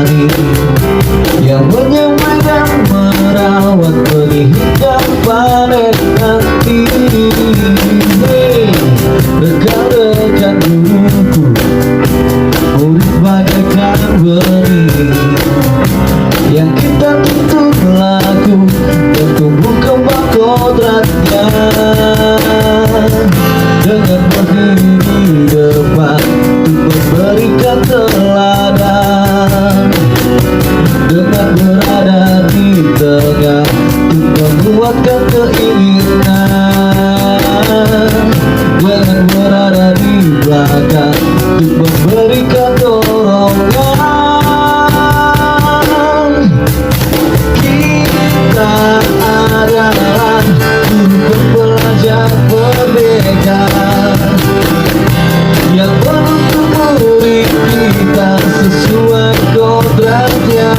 menemani, yang menyamai dan merawat benih hingga panen nanti. Rekan-rekan guruku, murid bagaikan benih yang kita tuntut laku dan tumbuh kembang kodratnya. Dengan berdiri di depan untuk memberikan teladan, dengan berada di tengah untuk menguatkan keinginan, dengan berada di belakang untuk memberikan dorongan. Kita adalah guru pembelajar merdeka yang menuntut murid kita sesuai kodratnya.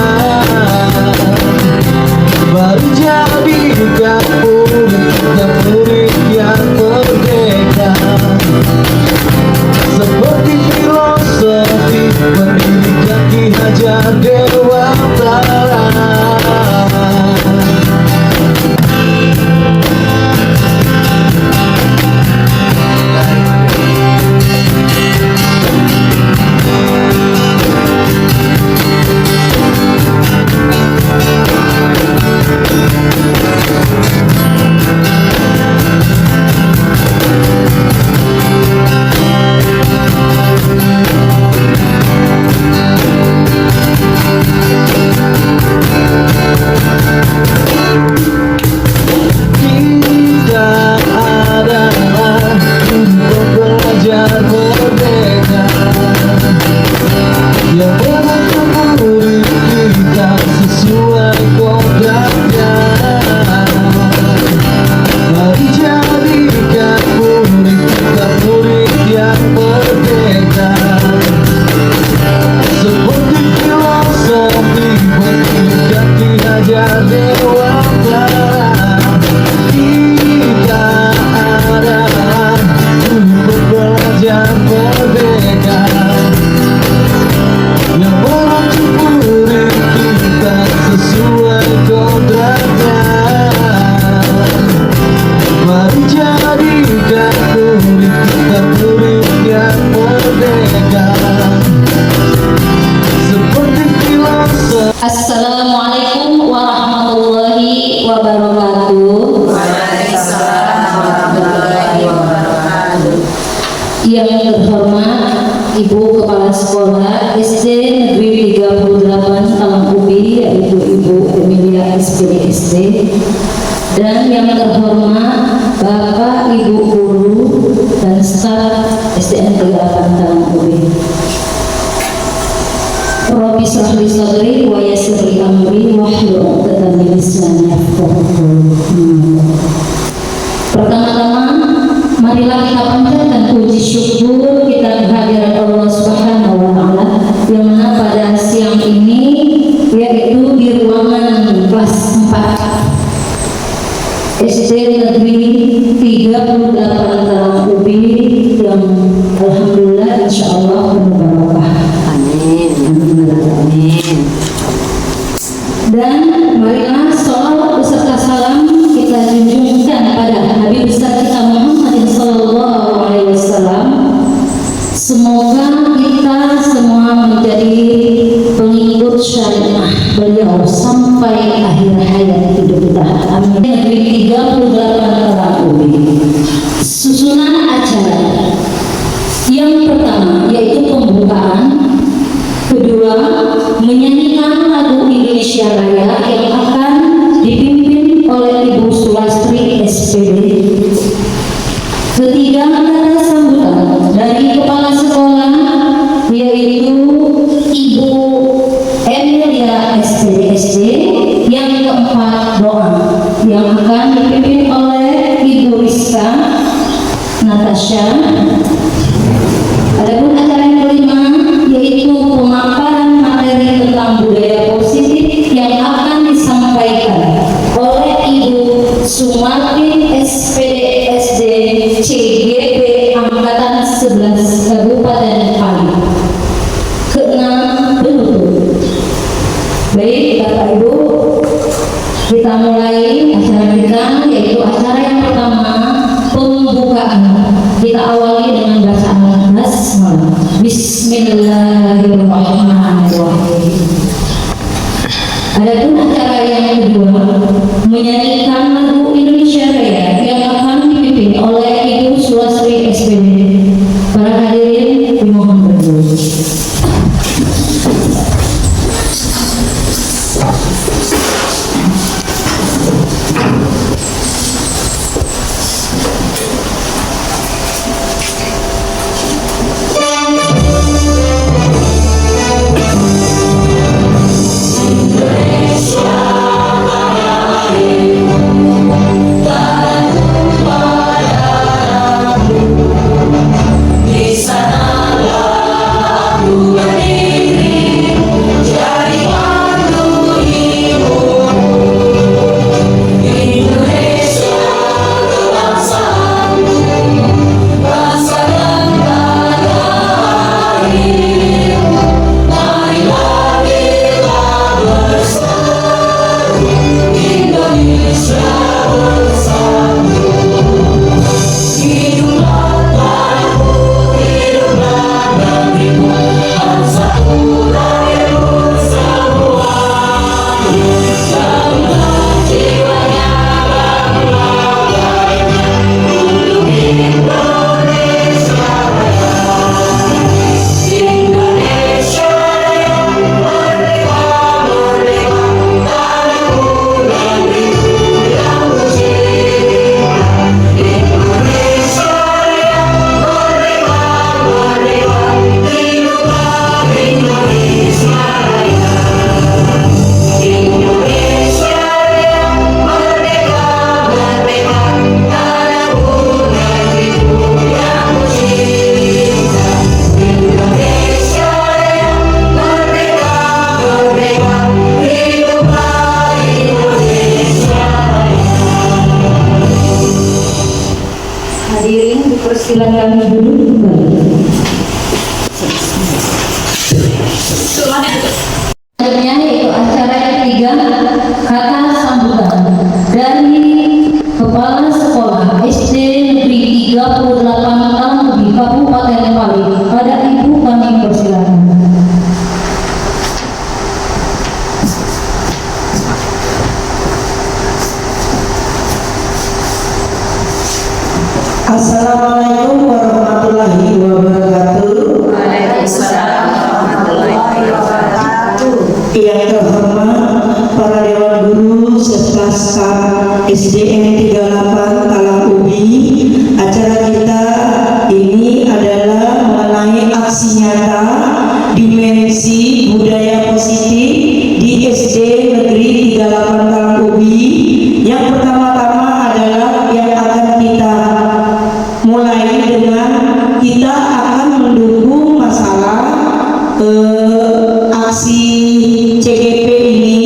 Mari jadikan murid kita murid yang merdeka, seperti filosofi pendidikan Ki Hajar Dewantara. Yang menuntut murid kita sesuai kodratnya. Mari jadikan murid kita murid yang merdeka, seperti filosofi pendidikan Ki Hajar Dewantara. Kita adalah guru pembelajar merdeka yang menuntut murid kita sesuai kodratnya. Mari jadikan murid kita murid yang merdeka, seperti filosofi. Assalamualaikum warahmatullahi wabarakatuh. Waalaikumsalam warahmatullahi wabarakatuh. Yang terhormat Ibu Kepala Sekolah SD Negeri 38 Talangkubi, yaitu Ibu Emilia SPD SD, dan yang terhormat Bapak Ibu Guru dan staf SDN 38 Talangkubi. Rabbi shrah li sadri wa yassir li amri wahlul 'uqdatam min lisani yafqahu qawli. Pertama-tama, marilah kita panjatkan puji syukur kita kehadirat Allah Subhanahu wa Ta'ala, yang mana pada siang ini, yaitu di ruangan kelas 4 SD Negeri 38 Talangkubi, yang alhamdulillah insyaallah penuh barokah. Amin. Amin. Dan marilah sholawat beserta salam kita junjungkan pada Nabi besar kita Muhammad sallallahu alaihi wasallam. Semoga kita semua menjadi pengikut syariah beliau sampai akhir hayat hidup kita. Amin. Negeri 38 Talangkubi. Susunan acara yang pertama yaitu pembukaan, kedua menyanyikan lagu Indonesia Raya yang akan dipimpin oleh Ibu Sulastri SPD, ketiga kata sambutan dari Kepala Sekolah yaitu Ibu Emilia SPD SD, yang keempat doa yang akan dipimpin oleh Ibu Rizka Natasha. Adapun acara yang kelima yaitu pemaparan materi tentang budaya positif yang akan disampaikan oleh Ibu Sumartin SPD SD CGB Angkatan 11 Kabupaten Pali. Keenam, penutup Kita mulai acara kita, yaitu acara yang pertama, pembukaan. Kita awali dengan bacaan basmalah. Bismillahirrahmanirrahim. Adapun acara yang kedua, menyanyikan lagu Indonesia Raya yang akan dipimpin oleh Ibu Sulasri SPD. Para hadirin dimohon berdiri. Hadirin dipersilakan duduk kembali. Selanjutnya yaitu acara yang ketiga, kata sambutan dari Kepala Sekolah SD Negeri 38 Tangguh Kabupaten Pali. Pada Ibu kami persilakan. Assalamualaikum warahmatullahi wabarakatuh. Waalaikumsalam warahmatullahi wabarakatuh. Yang terhormat para dewan guru serta staf SDN 38 Talang Ubi, acara kita ini adalah mengenai aksi nyata dimensi budaya positif di SD Negeri 38 Talang Ubi. Yang pertama-tama adalah yang akan kita mulai dengan kita akan mendukung masalah aksi CGP ini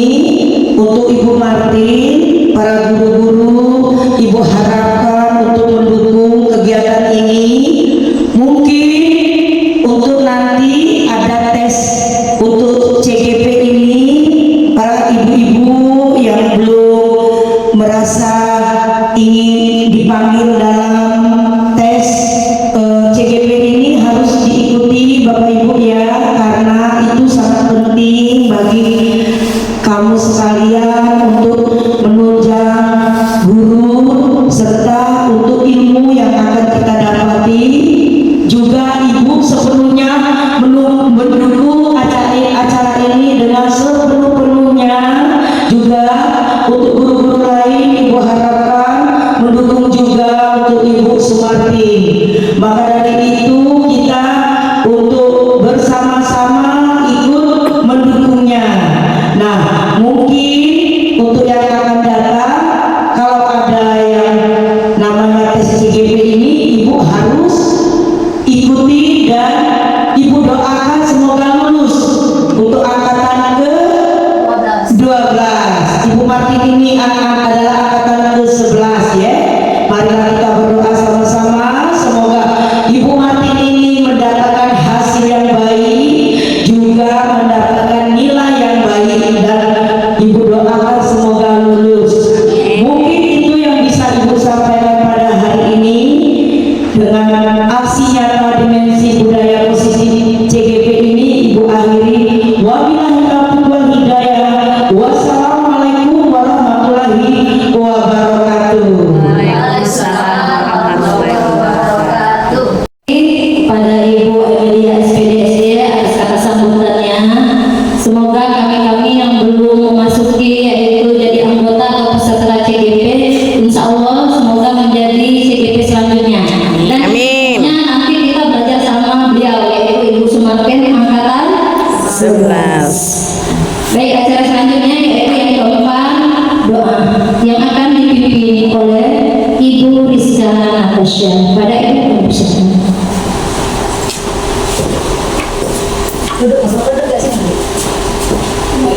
untuk Ibu Martin, para guru-guru. Ibu harapkan untuk mendukung kegiatan ini. Mungkin untuk nanti ada tes untuk CGP ini, para ibu-ibu yang belum merasa ingin dipanggil dalam tes CGP ini harus diikuti Bapak Ibu ya, karena itu sangat penting bagi kamu sekalian untuk menunjang guru serta untuk ilmu yang akan kita dapati. Juga Ibu sepenuhnya mendukung acara ini dengan sepenuh-penuhnya. Juga untuk guru-guru lain Ibu harapkan mendukung juga untuk Ibu Sumarti. Maka dari itu kita untuk bersama-sama ikut mendukungnya. Nah, mungkin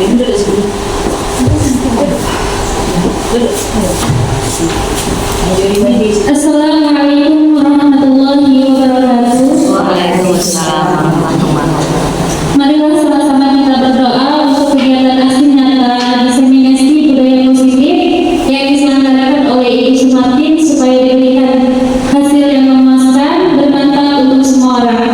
Assalamualaikum warahmatullahi wabarakatuh. Waalaikumsalam warahmatullahi wabarakatuh. Marilah sama-sama kita berdoa untuk kegiatan aksi nyata diseminasi budaya positif yang diselenggarakan oleh Ibu Sumartin supaya diberikan hasil yang memuaskan, bermanfaat untuk semua orang.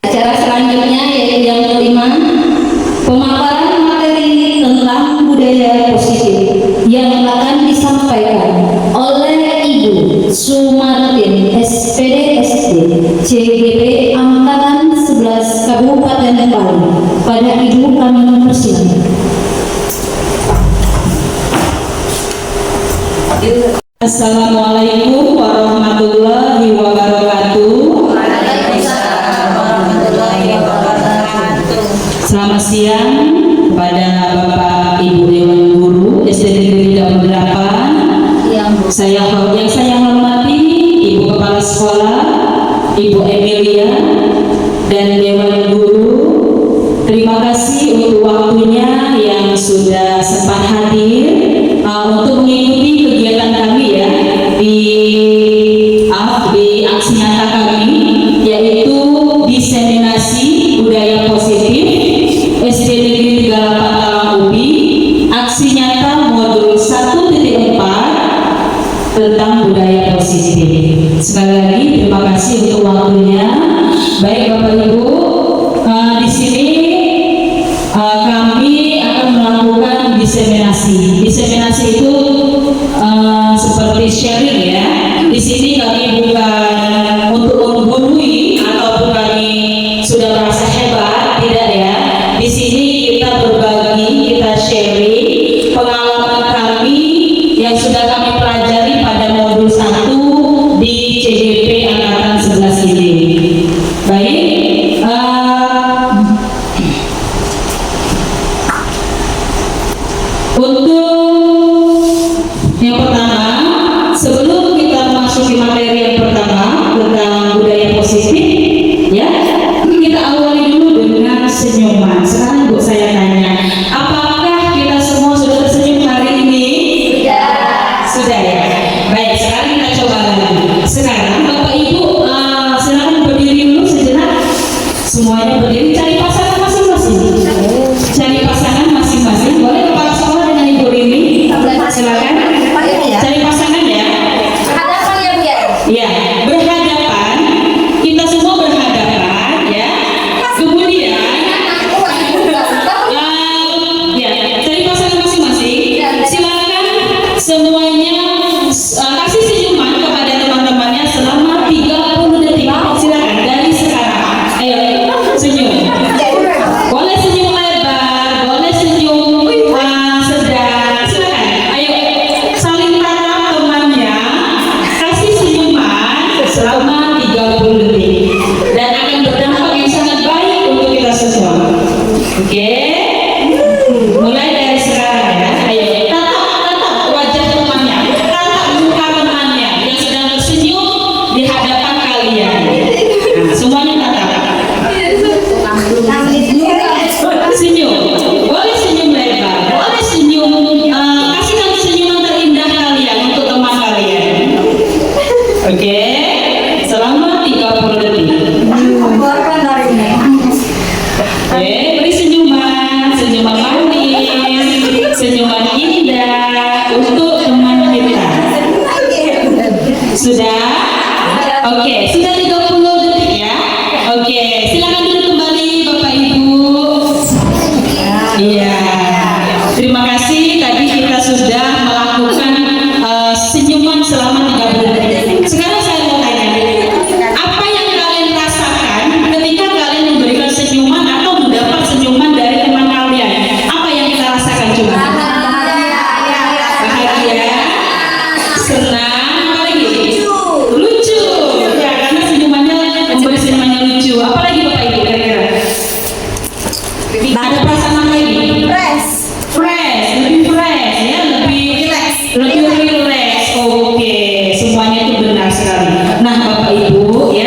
Acara selanjutnya yaitu yang kelima, pemaparan materi tentang budaya positif yang akan disampaikan oleh Ibu Sumartin SPD CGP Angkatan 11 Kabupaten Bali. Pada Ibu kami mempersilakan. Assalamualaikum warahmatullahi wabarakatuh. Selamat siang kepada Bapak Ibu Dewan Guru SD Negeri 8. Yang saya hormati Ibu Kepala Sekolah, Ibu Emilia, dan Dewan Guru. Terima kasih untuk waktunya yang sudah sempat hadir untuk mengikuti kegiatan kami ya di aksi nyata kami, yaitu diseminasi budaya positif SD Negeri 38 Talang Ubi, aksi nyata modul 1.4 tentang budaya positif. Sekali lagi terima kasih untuk waktunya. Baik Bapak Ibu, di sini kami akan melakukan diseminasi. Diseminasi itu seperti sharing ya. Di sini kami bukan untuk menggurui ataupun kami sudah merasa hebat, tidak ya. Di sini kita berbagi, kita sharing pengalaman kami yang sudah kami pelajari pada modul 1 di CGP Angkatan 11 ini. Baik, untuk yang pertama, sebelum kita memasuki materi yang pertama tentang budaya positif, ya, kita awali dulu dengan senyuman. Sekarang Bu saya tanya, apakah kita semua sudah tersenyum hari ini? Sudah ya. Baik, sekarang kita coba lagi. Sekarang Bapak Ibu silakan berdiri dulu sejenak. Semuanya berdiri, cari pasangan masing-masing. Cari pasangan masing-masing. Boleh kepala sekolah dengan Ibu Rini. Silakan. Cari pasangan ya. Ya, berhadapan. Kita semua berhadapan ya. Kemudian ya, cari pasangan masing-masing. Silakan semuanya kasih senyuman kepada teman-temannya selama 30 detik. Silakan dari sekarang. Ayo senyum. Sudah? Oke, sudah 30 detik ya. Oke, silakan duduk kembali Bapak Ibu. Iya. Terima kasih, tadi kita sudah melakukan senyuman selama 30 detik. Sekarang saya mau tanya, apa yang kalian rasakan ketika kalian memberikan senyuman atau mendapat senyuman dari teman kalian? Apa yang kita rasakan coba? Bahagia, senang, apa lagi? Lucu. Ya, karena senyumannya memberi senyumannya lucu. Apa lagi Bapak Ibu kira-kira? Ada perasaan apa lagi? Fresh, lebih fresh ya, lebih relax. Oke, semuanya itu benar sekali. Nah, Bapak Ibu ya,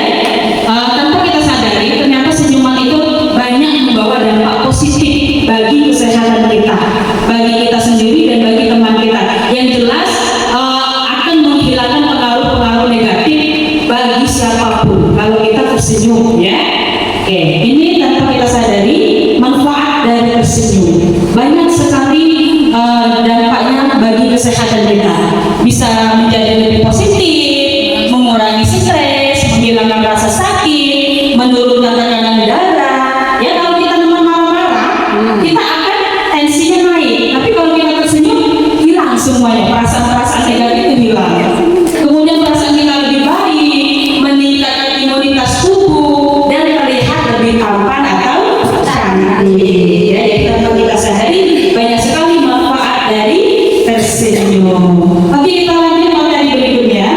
tanpa kita sadari ternyata senyuman itu banyak membawa dampak positif bagi kesehatan kita, bagi kita sendiri dan bagi teman kita. Yang jelas akan menghilangkan pengaruh-pengaruh negatif bagi siapapun kalau kita tersenyum ya. Oke, ini tanpa kita sadari manfaat dari tersenyum banyak sekali dampaknya bagi kesehatan kita. Bisa menjadi lebih positif, mengurangi stres, menghilangkan rasa sakit, menurunkan tekanan darah. Ya, kalau kita teman marah-marah, kita akan tensinya naik. Tapi kalau kita tersenyum, hilang semuanya, perasaan-perasaan negatif itu hilang. Kemudian perasaan kita lebih baik, meningkatkan imunitas tubuh dan terlihat lebih tampan atau cantik. Ya, jadi tanpa kita sadari banyak sekali manfaat dari tersenyum. Oke, kita lanjut materi berikutnya.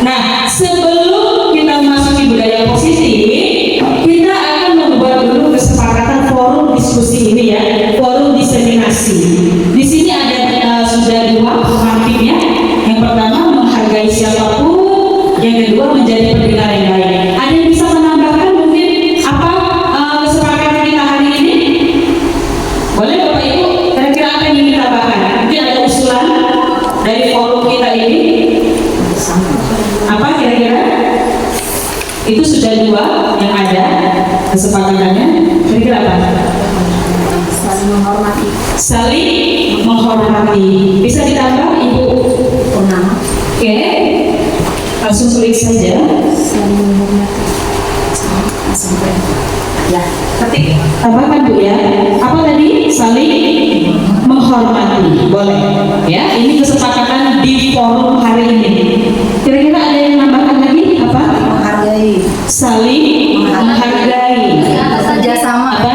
Nah, sebelum kita memasuki budaya positif, kita akan membuat dulu kesepakatan forum diskusi ini ya, forum diseminasi. Di sini ada sudah dua pengantinnya. Yang pertama menghargai siapapun, yang kedua menjadi pendengar yang baik. Ada yang bisa menambahkan mungkin apa kesepakatan kita hari ini? Boleh Bapak Ibu, kira-kira apa yang ingin ditambahkan? Mungkin ada usulan dari forum kita ini. Apa kira-kira? Itu sudah dua yang ada kesepakatannya. Kira-kira apa? Saling menghormati. Bisa ditambah Ibu Purnama? Oke, langsung klik saja. Ya, Ketik. Tambahkan Bu ya. Apa tadi? Saling menghormati. Boleh. Ya, ini kesepakatan di forum hari ini. Kira-kira ada yang nambahkan lagi? Apa? menghargai. Saling menghargai. Kerjasama. Apa?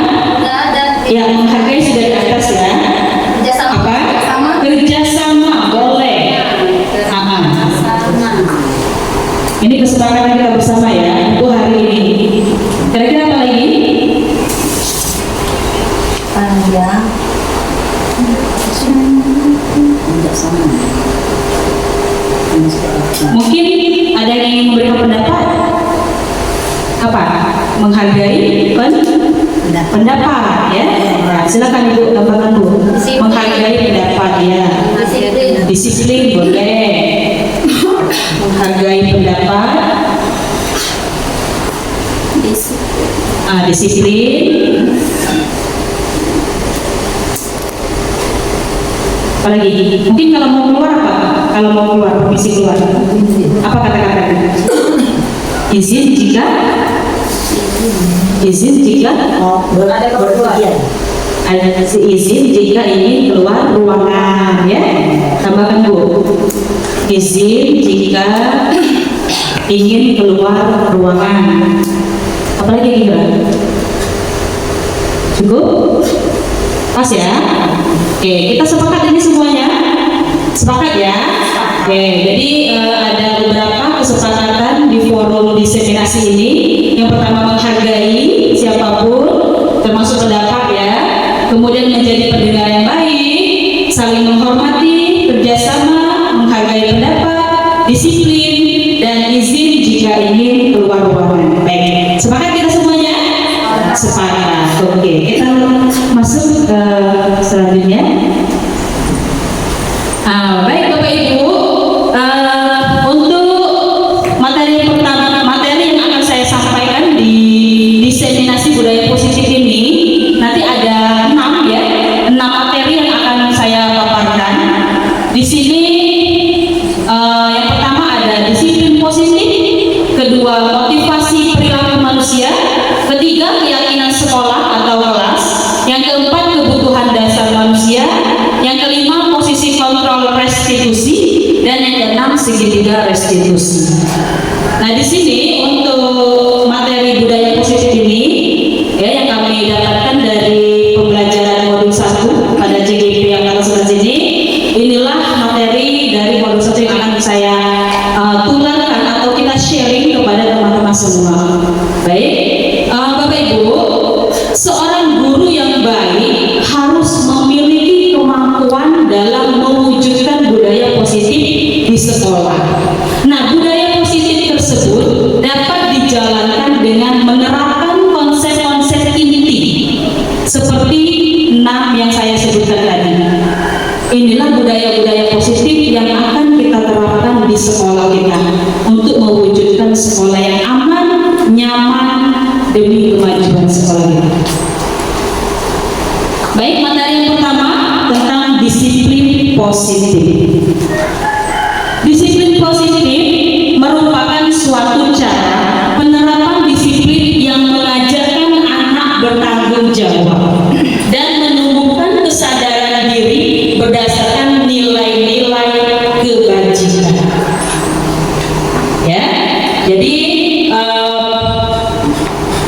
Ya, menghargai sudah di atas ya. Apa? Kerjasama. Boleh. Ini kesepakatan kita bersama ya. Itu hari ini. Kira-kira apa lagi? Panjang. Kerjasama. Mungkin ada yang ingin memberikan pendapat. Apa? Menghargai pendapat ya. Nah, silakan Ibu tambahkan Bu. Menghargai pendapat ya. Disiplin boleh. Menghargai pendapat. Disiplin. Apalagi? Mungkin kalau mau keluar apa? Kalau mau keluar, permisi keluar. Apa kata-katanya? Izin jika ada keperluan. ada izin jika ingin keluar ruangan ya. Tambahkan Bu. Izin jika ingin keluar ruangan. Apalagi kira? Cukup? Pas ya? Oke, kita sepakat ini semuanya? Sepakat ya? Oke, jadi ada beberapa kesepakatan di forum diseminasi ini. Yang pertama menghargai siapapun, termasuk pendapat ya. Kemudian menjadi pendengar yang baik, saling menghormati, kerjasama, menghargai pendapat, disiplin, dan izin jika ingin keluar ruangan. Baik, sepakat kita semuanya? Sepakat. Oke, kita masuk ke selanjutnya. Baik Bapak Ibu, untuk materi pertama, materi yang akan saya sampaikan di diseminasi budaya positif ini, nanti ada 6 materi yang akan saya paparkan. Di sini yang pertama ada disiplin kedua motivasi perilaku manusia, ketiga keyakinan sekolah atau kelas, yang keempat kebutuhan dasar manusia, yang kelima posisi kontrol restitusi, dan yang keenam segitiga restitusi. Nah, di sini untuk materi budaya positif ini ya yang kami dapatkan dari pembelajaran modul 1 pada CGP yang atas sebelah sini, inilah materi dari modul 1 yang akan saya tularkan atau kita sharing kepada teman-teman semua. Baik, Bapak Ibu, seorang guru yang baik harus memiliki kemampuan dalam mewujudkan budaya positif di sekolah. Nah, budaya positif tersebut dapat dijalankan dengan menerapkan konsep-konsep inti seperti 6 yang saya sebutkan tadi. Inilah budaya-budaya positif yang akan kita terapkan di sekolah kita untuk mewujudkan sekolah yang aman, nyaman demi kemajuan sekolah kita. Baik, materi yang pertama tentang disiplin positif. Disiplin positif merupakan suatu cara penerapan disiplin yang mengajarkan anak bertanggung jawab dan menumbuhkan kesadaran diri berdasarkan nilai-nilai kebajikan. Ya, jadi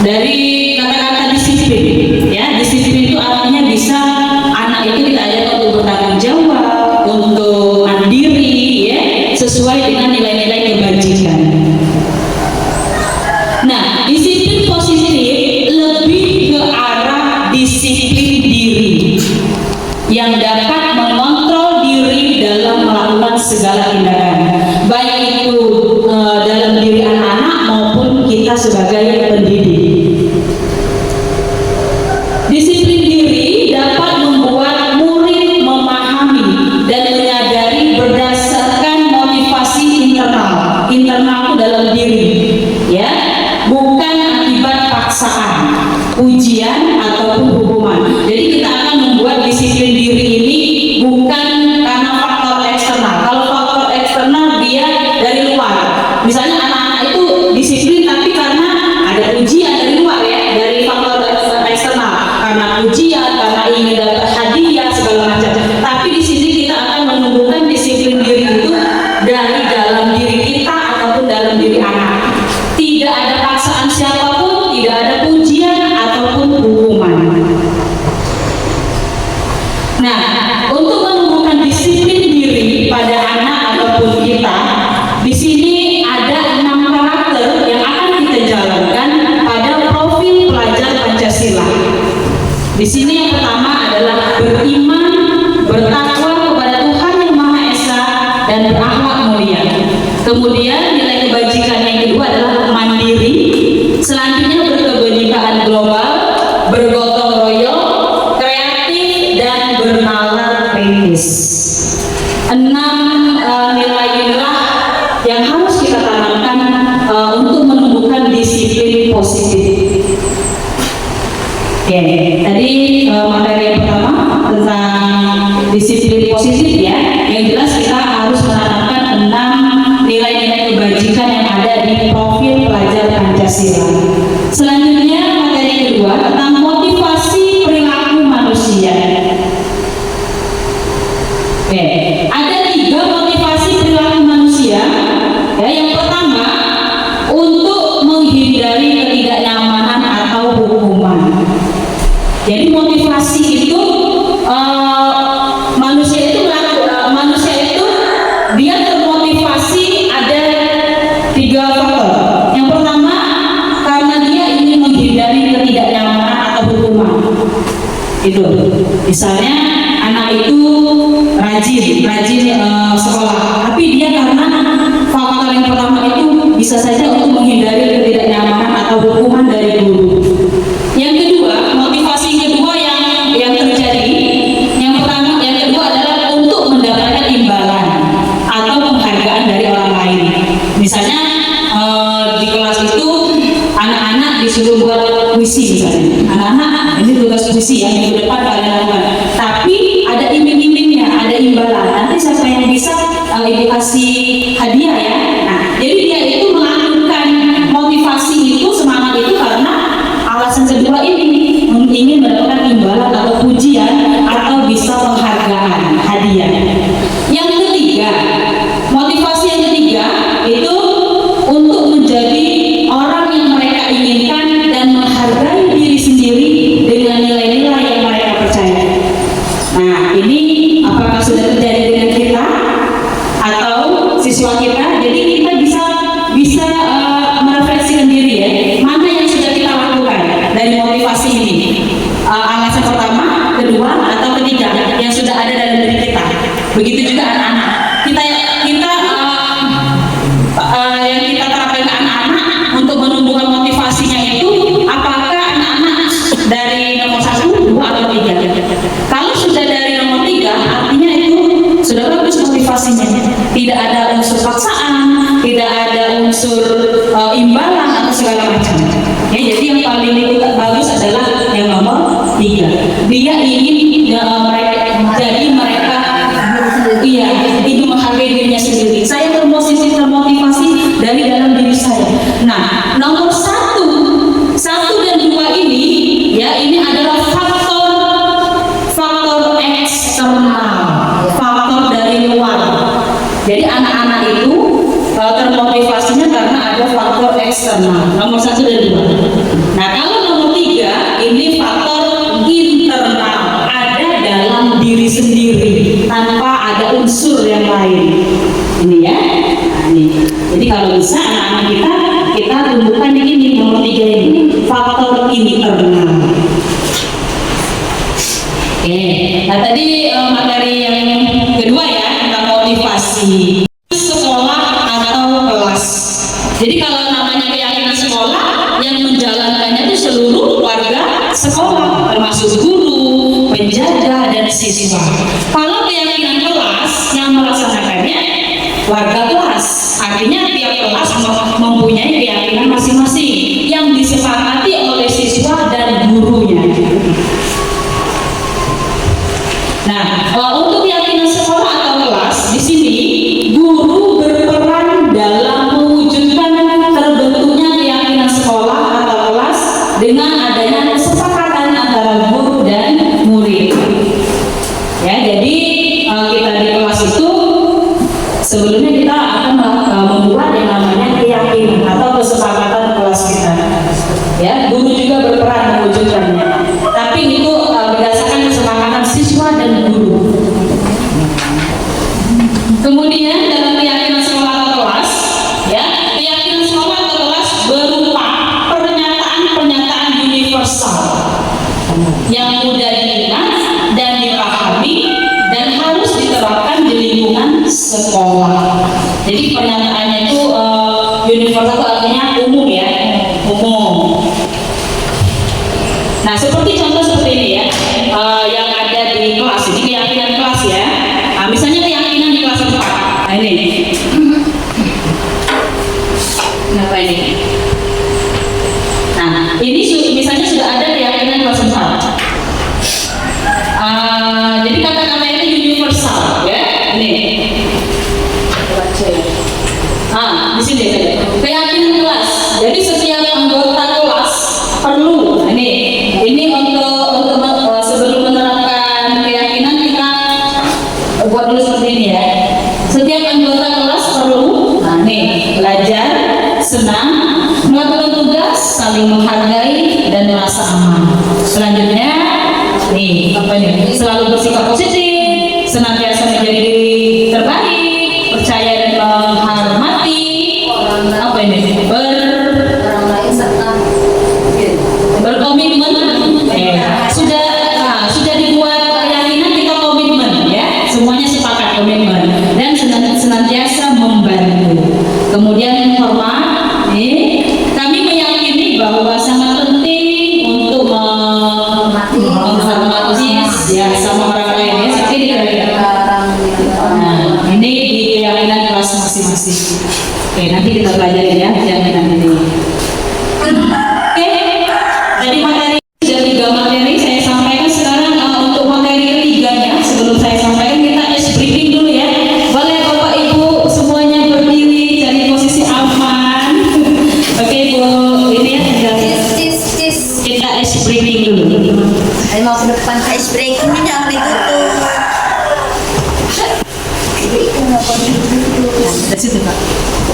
dari kata-kata disiplin, ya disiplin itu artinya bisa anak itu kita ajarkan untuk bertanggung jawab, untuk mandiri, ya sesuai dengan nilai-nilai kebajikan. Nah, disiplin positif lebih ke arah disiplin diri yang dapat mengontrol diri dalam melakukan segala tindakan, baik itu dalam diri anak-anak maupun kita sebagai pendidik. Disiplin diri dapat membuat murid memahami dan menyadari berdasarkan motivasi internal. Internal itu dalam diri, ya, bukan akibat paksaan, ujian ataupun hukuman. Jadi kita akan membuat disiplin diri ini bukan karena faktor eksternal. Kalau faktor eksternal dia dari luar. Misalnya anak-anak itu disiplin tapi karena ada ujian dari luar, ya, dari faktor eksternal, karena ujian, karena ingin dapat hadiah segala macam. Tapi di sini kita akan menumbuhkan disiplin diri itu dari dalam diri kita ataupun dalam diri anak. Tidak ada paksaan siapapun, tidak ada ujian ataupun hukuman. Nah, untuk menumbuhkan disiplin diri pada anak ataupun kita, di sini ada 6 karakter yang akan kita jalankan pada profil pelajar Pancasila. Di sini yang pertama adalah beriman, bertakwa kepada Tuhan Yang Maha Esa, dan berakhlak mulia. Kemudian nilai kebajikan yang kedua adalah mandiri. Selanjutnya berkebajikan global, bergotong royong, kreatif, dan bernalar kritis. 6 nilai inilah yang harus kita tanamkan untuk menumbuhkan disiplin positif. Oke, tadi materi yang pertama tentang disiplin positif, ya. Yang jelas kita harus menanamkan 6 nilai-nilai kebajikan yang ada di profil pelajar Pancasila. Selanjutnya materi yang kedua tentang motivasi perilaku manusia. Oke, ada 3 motivasi perilaku manusia. Ya, yang pertama untuk menghindari ketidaknyamanan atau hukuman. Jadi motivasi itu manusia itu dia termotivasi ada 3 faktor. Yang pertama karena dia ingin menghindari ketidaknyamanan atau hukuman. Itu misalnya anak itu rajin sekolah, tapi dia karena faktor yang pertama itu bisa saja untuk menghindari ketidaknyamanan atau hukuman dari guru. Yang kedua, motivasi kedua yang terjadi, yang kedua adalah untuk mendapatkan imbalan atau penghargaan dari orang lain. Misalnya di kelas itu anak-anak disuruh buat puisi misalnya. Anak-anak ini tugas puisi yang minggu depan kalian lakukan. Tapi ada iming-imingnya, ada imbalan. Nanti siapa yang bisa ibu kasih hadiah, ya. Nah, jadi dia itu melakukan imbalan atau pujian atau bisa penghargaan, hadiah. Yang ketiga, motivasi yang ketiga itu untuk menjadi orang yang mereka inginkan dan menghargai diri sendiri dengan nilai-nilai yang mereka percaya. Nah, ini apakah sudah terjadi dengan kita atau siswa kita? Jadi kita bisa merefleksikan diri ya, mana yang sudah kita lakukan dari motivasi ini. Alasan pertama, kedua, atau ketiga yang sudah ada dalam diri kita. Begitu juga anak-anak. Yang kita terapkan ke anak-anak untuk menumbuhkan motivasinya itu, apakah anak-anak dari nomor 1, 2, atau 3? Kalau sudah dari nomor 3, artinya itu sudah bagus motivasinya. Tidak ada unsur paksaan, tidak ada unsur imbalan atau segala macam. Ya, jadi yang paling bagus adalah yang nomor 3. Dia ingin mereka itu menghargai dirinya sendiri. Saya termotivasi dari dalam diri saya. Nah, nomor 1 dan 2 ini, ya, ini adalah faktor eksternal, faktor dari luar. Jadi anak-anak itu termotivasinya karena ada faktor eksternal, nomor 1 dan 2. Nah, kalau nomor 3 ini faktor internal, ada dalam diri sendiri tanpa ada unsur yang lain. Ini ya. Nah, ini. Jadi kalau bisa anak-anak kita tumbuhkan ini nomor 3 ini, faktor internal. Oke. Nah, tadi materi yang kedua ya, tentang motivasi sekolah atau kelas. Jadi kalau namanya keyakinan sekolah, yang menjalankannya itu seluruh warga sekolah, termasuk guru, penjaga, dan siswa. Kalau keyakinan kelas, yang melaksanakannya warga kelas. Artinya tiap kelas mempunyai keyakinan masing-masing yang disepakati oleh siswa dan gurunya. Nah, untuk keyakinan sekolah atau kelas, di sini guru berperan dalam mewujudkan terbentuknya keyakinan sekolah atau kelas dengan adanya kesepakatan antara guru dan murid. Ya, jadi kita di kelas itu sebelumnya kita akan membuat yang namanya keyakinan atau kesepakatan kelas kita. Ya, guru juga berperan mewujudkannya. Tapi itu berdasarkan kesepakatan siswa dan guru. Kemudian dalam keyakinan sekolah atau kelas, ya, keyakinan sekolah atau kelas berupa pernyataan universal yang mudah diingat dan dipahami dan harus diterapkan di lingkungan sekolah. Jadi pernyataannya itu universal itu artinya umum ya, umum. Nah, seperti contoh seperti ini ya, yang ada di kelas ini keyakinan kelas ya. Nah, misalnya keyakinan di kelas 4. Nah, ini. Kenapa ini? Nah, ini misalnya sudah ada keyakinan kelas 4. Jadi kata-kata ini universal ya. Ini. Di sini keyakinan kelas. Jadi setiap anggota kelas perlu. Nah, ini untuk sebelum menerapkan keyakinan kita buat dulu seperti ini ya. Setiap anggota kelas perlu, nah nih, belajar, senang, melakukan tugas, saling menghargai dan merasa aman. Selanjutnya, nih, apa nih? Selalu bersikap positif, senantiasa menjadi diri terbaik, percaya dan menghormati. Apa ini? Berkomitmen. Sudah dibuat keyakinan kita komitmen ya. Semuanya sepakat komitmen dan senantiasa membantu. Kemudian hormat. Kami meyakini bahwa sangat penting untuk menghormati ya sama orang lain ya. Seperti kira-kira. Nah, ini di keyakinan kelas masing-masing. Oke, nanti kita pelajari ya keyakinan ini. Oke, jadi materi sudah 3 materi saya sampaikan. Sekarang untuk materi ketiganya sebelum saya sampaikan kita briefing dulu ya. Boleh Bapak Ibu semuanya berdiri cari posisi aman. Oke Bu, ini ya kita briefing dulu. Mau ke depan.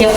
Yuk.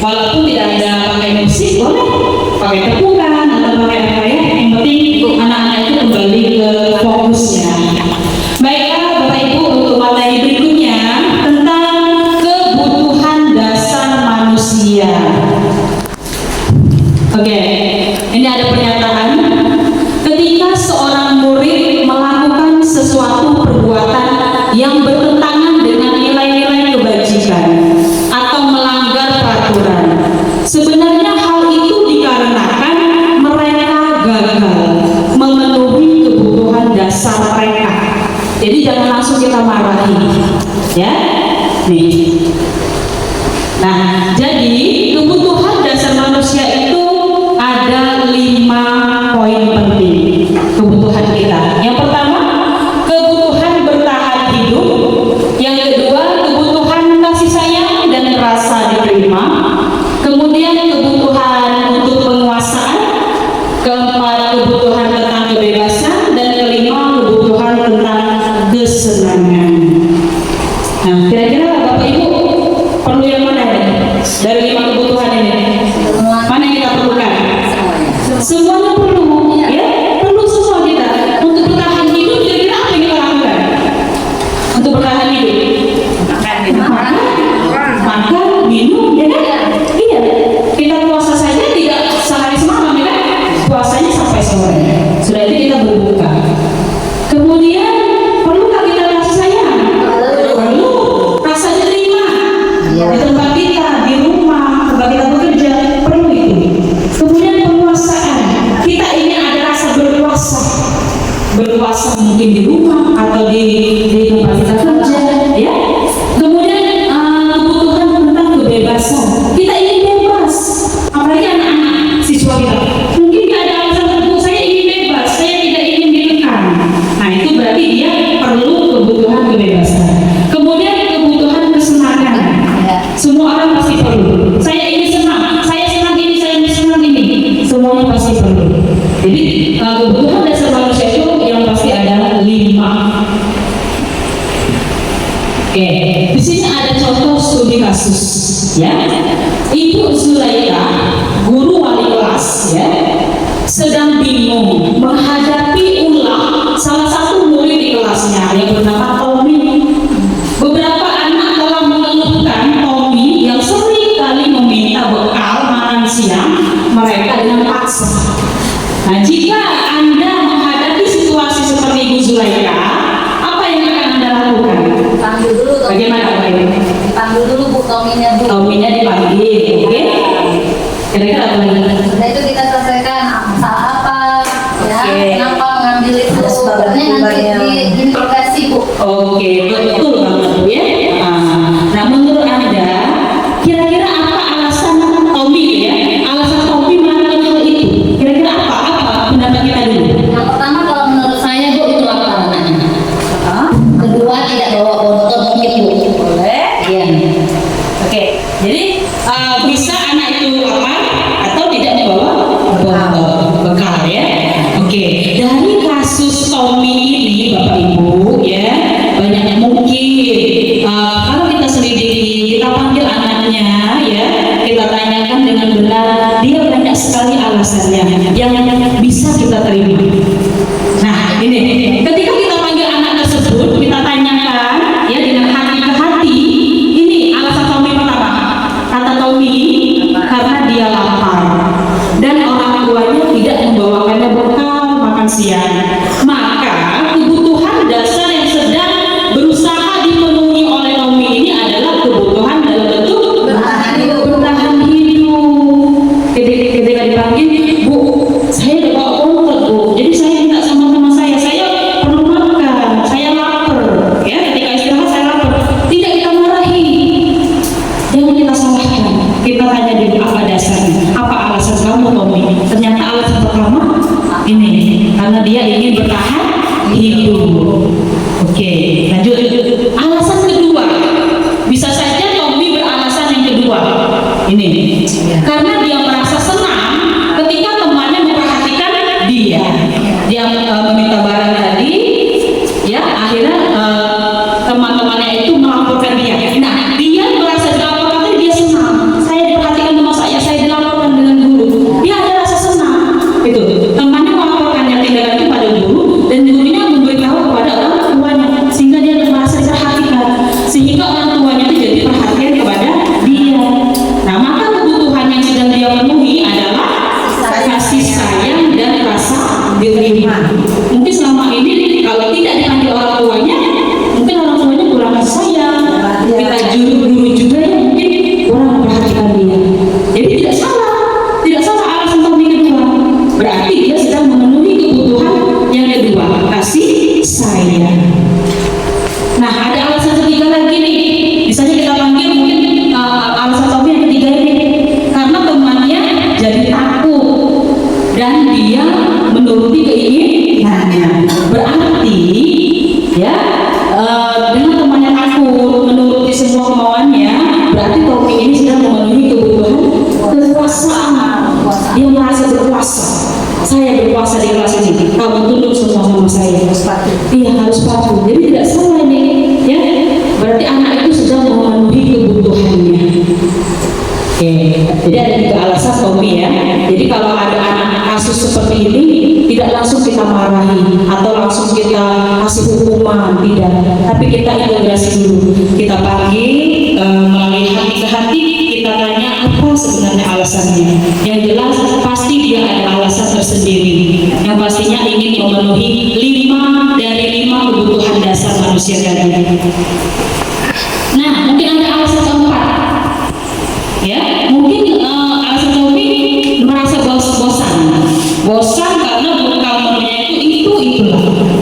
Walaupun tidak ada pakai musik, boleh pakai tepukan atau pakai apa ya, yang penting anak-anak itu kembali ke fokusnya. Baiklah Bapak Ibu, untuk materi berikutnya tentang kebutuhan dasar manusia. Oke, ini ada pernyataan. Ketika seorang murid melakukan sesuatu perbuatan yang bertentangan dengan nilai-nilai kebajikan atau melanggar peraturan, sebenarnya hal itu dikarenakan mereka gagal memenuhi kebutuhan dasar mereka. Jadi jangan langsung kita marahi, ya. Nih. Nah, jadi kebutuhan dasar manusia itu ada 5 poin penting kebutuhan kita. Yang pertama, kebutuhan bertahan hidup. Yang kedua, kebutuhan kasih sayang dan rasa diterima. Kemudian kebutuhan untuk penguasaan. Keempat, kebutuhan tentang kebebasan. Dan kelima, kebutuhan tentang kesenangan. Nah, kira-kira Bapak Ibu perlu yang mana nih dari 5 kebutuhan ini? berpuasa mungkin di rumah atau di tempat kita kerja, ya. Kemudian kebutuhan tentang kebebasan. Kita ingin bebas, apalagi anak-anak siswa kita. Mungkin dia ada alasan tertentu, saya ingin bebas, saya tidak ingin dikekang. Nah itu berarti dia perlu kebutuhan kebebasan. Kemudian kebutuhan kesenangan. Semua orang pasti perlu. Saya ingin senang, saya senang ini, saya ingin senang ini. Semuanya pasti perlu. Jadi kebutuhan dasar manusia itu yang pasti ada 5. Oke, di sini ada contoh studi kasus, ya. Ibu Zulaika, guru wali kelas, ya, sedang bingung menghadapi ulah salah satu murid di kelasnya yang bernama Tommy. Beberapa anak telah mengeluhkan Tommy yang sering kali meminta bekal makan siang mereka dengan paksa. Nah, jika Anda menghadapi situasi seperti Ibu Zulaika, apa yang akan Anda lakukan? Panggil dulu. Bagaimana Pak Ibu? Panggil dulu Bu Tominya Bu. Tominya dipanggil, oke? Kira-kira apa lagi? Setelah itu kita selesaikan masalah apa, ya, Oke. kenapa mengambil itu, sebenarnya nanti diinterogasi Bu. Oke, betul banget Bu ya. Nah, menurut Anda, kira-kira apa alasan Tommy ya? Alasan Tommy melakukan hal itu? Kira-kira apa pendapat kita dulu? Yang pertama kalau menurut saya Bu itu lapar anaknya. Kedua tidak bawa botol mungkin Bu. Boleh. Iya. Oke, jadi bisa anak itu lapar atau tidak membawa bekal ya. Oke, dari kasus Tommy ini Bapak Ibu ya, banyak mungkin kalau kita selidiki, kita panggil anaknya ya, kita tanyakan dengan benar, dia banyak sekali alasannya yang bisa kita terima. Nah, ini ketika kita panggil anak tersebut, kita tanyakan ya dengan hati ke hati, ini alasan Tommy pertama. Kata Tommy, karena dia lapar dan orang tuanya tidak membawakannya bekal makan siang. Maka kebutuhan dasar yang sedang berusaha dipenuhi oleh Tommy ini adalah kebutuhan dalam bentuk Bertahan hidup. bertahan hidup. Ketika dipanggil, Bu, saya udah bawa komplit Bu, jadi saya minta sama teman saya perlu makan, saya lapar. Ya, ketika istirahat saya lapar. Tidak kita marahi, jangan kita salahkan. Kita tanya dulu apa dasarnya, apa alasan kamu Tommy? Ternyata alasan pertama ini karena dia ingin bertahan hidup. Oke, lanjut. Alasan kedua, bisa saja Tommy beralasan yang kedua. Ini karena dia merasa senang ketika temannya memperhatikan dia. Dia meminta barang tadi, ya akhirnya teman-temannya itu melaporkan dia. Nah, dia merasa dilaporkan tadi dia senang. Saya diperhatikan sama saya dilaporkan dengan guru. Dia ada rasa senang. Itu temannya melaporkannya tindakan itu pada guru dan gurunya memberitahu kepada orang tuanya sehingga dia merasa diperhatikan. Sehingga orang tuanya itu jadi perhatian kepada dia. Nah, maka kebutuhan yang sedang dia penuhi adalah kasih sayang dan rasa diterima. Mungkin selama ini kalau tidak dipanggil orang tuanya, mungkin orang tuanya kurang kasih sayang. Kita guru juga ya mungkin kurang memperhatikan dia. Jadi tidak salah alasan Tommy kedua. Berarti dia sedang memenuhi kebutuhan yang kedua, kasih sayang. Nah, ada alasan ketiga lagi nih. Misalnya kita panggil mungkin alasan Tommy yang ketiga ini karena temannya jadi takut dan dia menuruti keinginannya. Berarti ya dengan temannya takut menuruti semua kemauannya, berarti Tommy ini sedang memenuhi kebutuhan kekuasaan. Dia merasa berkuasa. Saya berkuasa di kelas ini, kamu tunduk semua sama saya. Iya, harus patuh. Jadi tidak salah ini, ya. Berarti anak itu sedang memenuhi kebutuhannya. Oke, jadi ada 3 alasan Tommy ya. Jadi kalau ada anak kasus seperti ini, tidak langsung kita marahi atau langsung kita kasih hukuman, tidak. Tapi kita integrasi dulu. Kita panggil melalui hati ke hati, kita tanya apa sebenarnya alasannya. Yang jelas pasti dia ada alasan tersendiri. Yang pastinya ingin memenuhi 5 dari 5 kebutuhan dasar manusia tadi. Nah, mungkin ada alasan keempat. Ya, mungkin alasan Tommy merasa bosan karena bekal menunya itulah.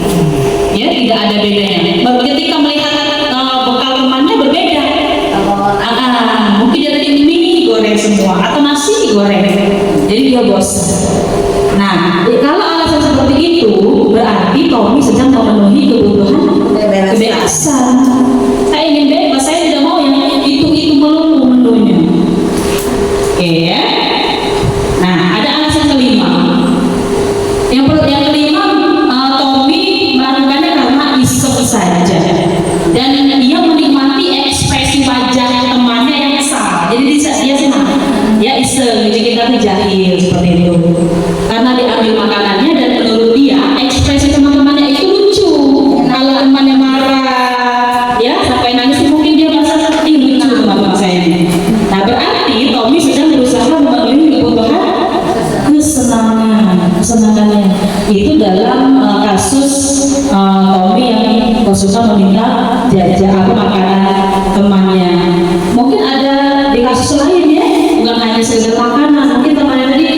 dalam kasus Tommy yang konsultan meminta makanan temannya. Mungkin ada di kasus lain ya, bukan hanya sekedar makanan. Mungkin temannya tadi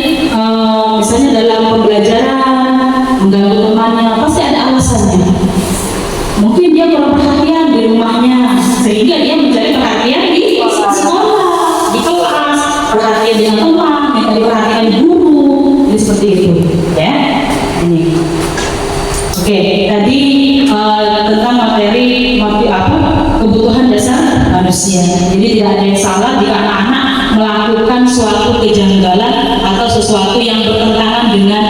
misalnya dalam pembelajaran mengganggu temannya, pasti ada alasannya. Mungkin dia kurang perhatian di rumahnya, sehingga dia mencari perhatian di sekolah, di kelas, perhatian dengan teman, mencari perhatian guru, jadi seperti itu, ya. Ini. Oke, tadi tentang materi kebutuhan dasar manusia. Jadi tidak ada yang salah jika anak-anak melakukan suatu kejanggalan atau sesuatu yang bertentangan dengan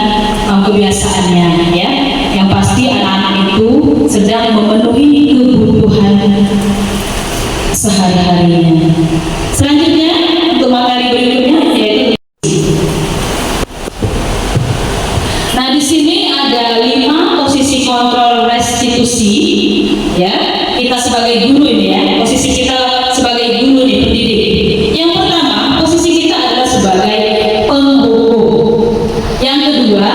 kebiasaannya, ya. Yang pasti anak-anak itu sedang memenuhi kebutuhan sehari-harinya. Selanjutnya untuk materi berikutnya yaitu. Nah, di sini ada 5 posisi kontrol restitusi, ya. Kita sebagai guru ini ya, posisi kita sebagai guru di pendidik. Yang pertama, posisi kita adalah sebagai penghukum. Yang kedua,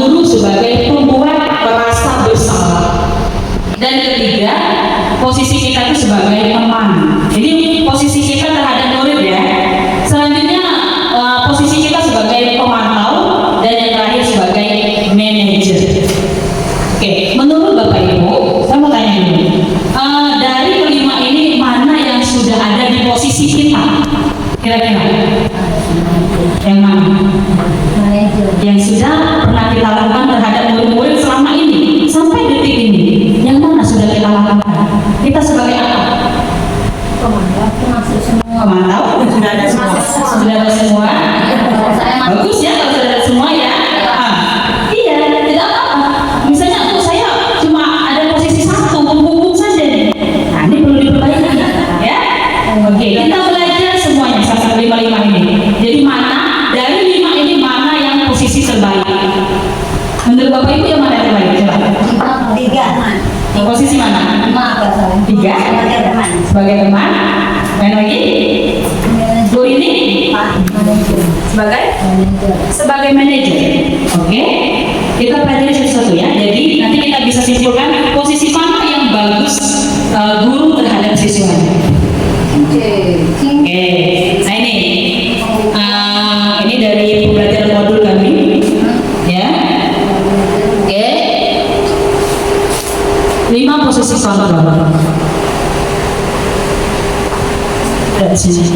guru sebagai pembuat merasa bersalah. Dan ketiga, posisi kita itu sebagai teman. Jadi posisi kita terhadap murid ya. Selanjutnya posisi kita sebagai pemantau dan yang terakhir sebagai manajer. Oke, menurut Bapak Ibu, saya mau tanya dulu. Dari kelima ini mana yang sudah ada di posisi kita? Kira-kira? Yang mana? Yang sudah pernah kita lakukan terhadap murid-murid selama ini sampai detik ini, yang mana sudah kita lakukan? Kita sebagai apa? Pemantau. Sudah ada semua. Sudah ada semua. Bagus ya kalau sudah ada semua ya. Iya, tidak apa-apa. Misalnya saya cuma ada posisi 1, penghukum saja. Nah, ini perlu diperbaiki ya. Oke, kita belajar semuanya sampai 5 ini. Jadi mana dari 5 ini mana yang posisi terbaik? Menurut Bapak Ibu yang mana yang terbaik? Coba. 3. Posisi mana? 5. 3. Sebagai teman. Sebagai teman. Main lagi? Bu ini? Sebagai manajer. Oke. Kita pelajari satu-satu ya. Jadi nanti kita bisa simpulkan posisi mana yang bagus guru terhadap siswa. Oke. Nah ini dari pembelajaran modul kami. Ya. Oke. 5 posisi kontrol. Di sini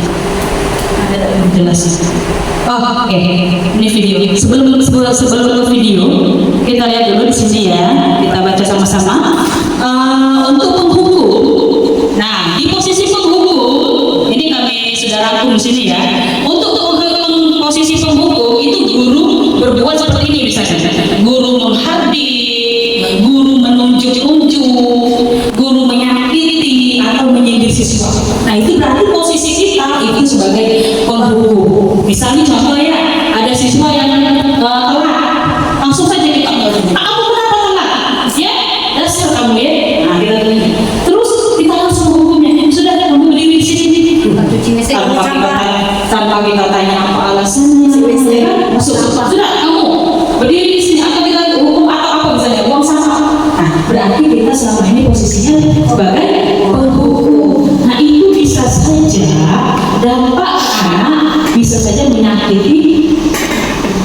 ada jelas. Oke. Ini video. Sebelum ke video, kita lihat dulu di sini ya. Kita baca sama-sama. Untuk penghukum. Nah, di posisi penghukum ini kami sudah rangkum di sini ya. Untuk posisi penghukum itu guru berbuat seperti ini misalnya. Guru menghardik, guru menunjuk-nunjuk, guru menyakiti atau menyindir siswa. Nah, itu berarti posisi kita itu sebagai penghukum. Misalnya contoh ya, ada siswa yang telat, langsung saja kita ngomong, kamu kenapa telat? Ya, dasar kamu ya. Nah, kita terus kita langsung menghukumnya. Sudah kamu berdiri di sini. Tanpa kita tanya apa alasannya, ya kan? Masuk sudah kamu berdiri di sini atau kita hukum atau apa misalnya uang sama. Nah, berarti kita selama ini posisinya sebagai penghukum. Nah, itu bisa saja dampak anak bisa saja menyakiti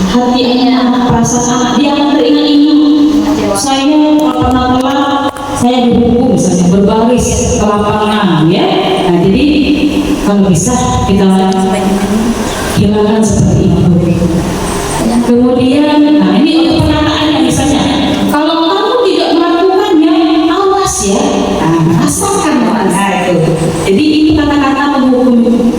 hati anak, perasaan anak. Dia akan teringat-ingat, saya pernah telat, saya dihukum misalnya berbaris ke lapangan ya. Nah, jadi kalau bisa kita hilangkan seperti itu. Kemudian, nah ini untuk penataannya misalnya, kalau kamu tidak melakukannya, awas ya. Nah, rasakan nah itu. Jadi ini kata-kata penghukum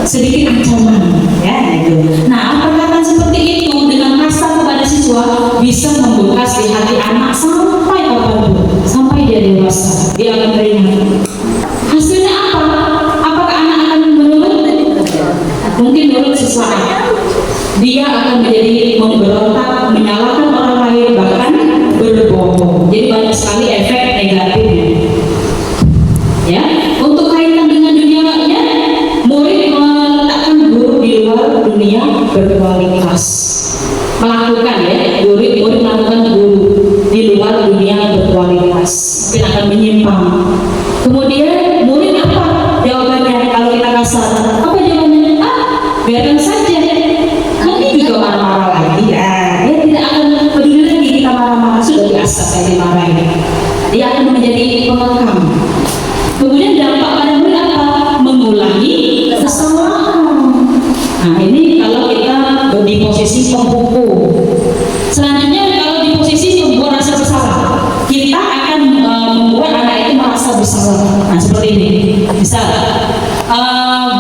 sedikit ancaman ya itu. Nah, perkataan seperti itu dengan kasar kepada siswa bisa membekas di hati anak sampai kapanpun, sampai dia dewasa. Dia akan teringat. Hasilnya apa? Apakah anak akan menurut? Mungkin menurut sesaat. Dia akan menjadi memberontak, menyalahkan orang lain, bahkan berbohong. Jadi banyak sekali efek negatifnya. Ya, untuk kaitan dengan dunia lainnya, murid meletakkan guru di luar dunia berkualitas. Melakukan ya, murid melakukan guru biasa saya dimarahin. Dia akan menjadi pengekang. Kemudian dampak pada murid apa? Mengulangi kesalahan. Nah ini kalau kita di posisi penghukum. Selanjutnya kalau di posisi membuat rasa bersalah, kita akan membuat anak itu merasa bersalah. Nah seperti ini. Misal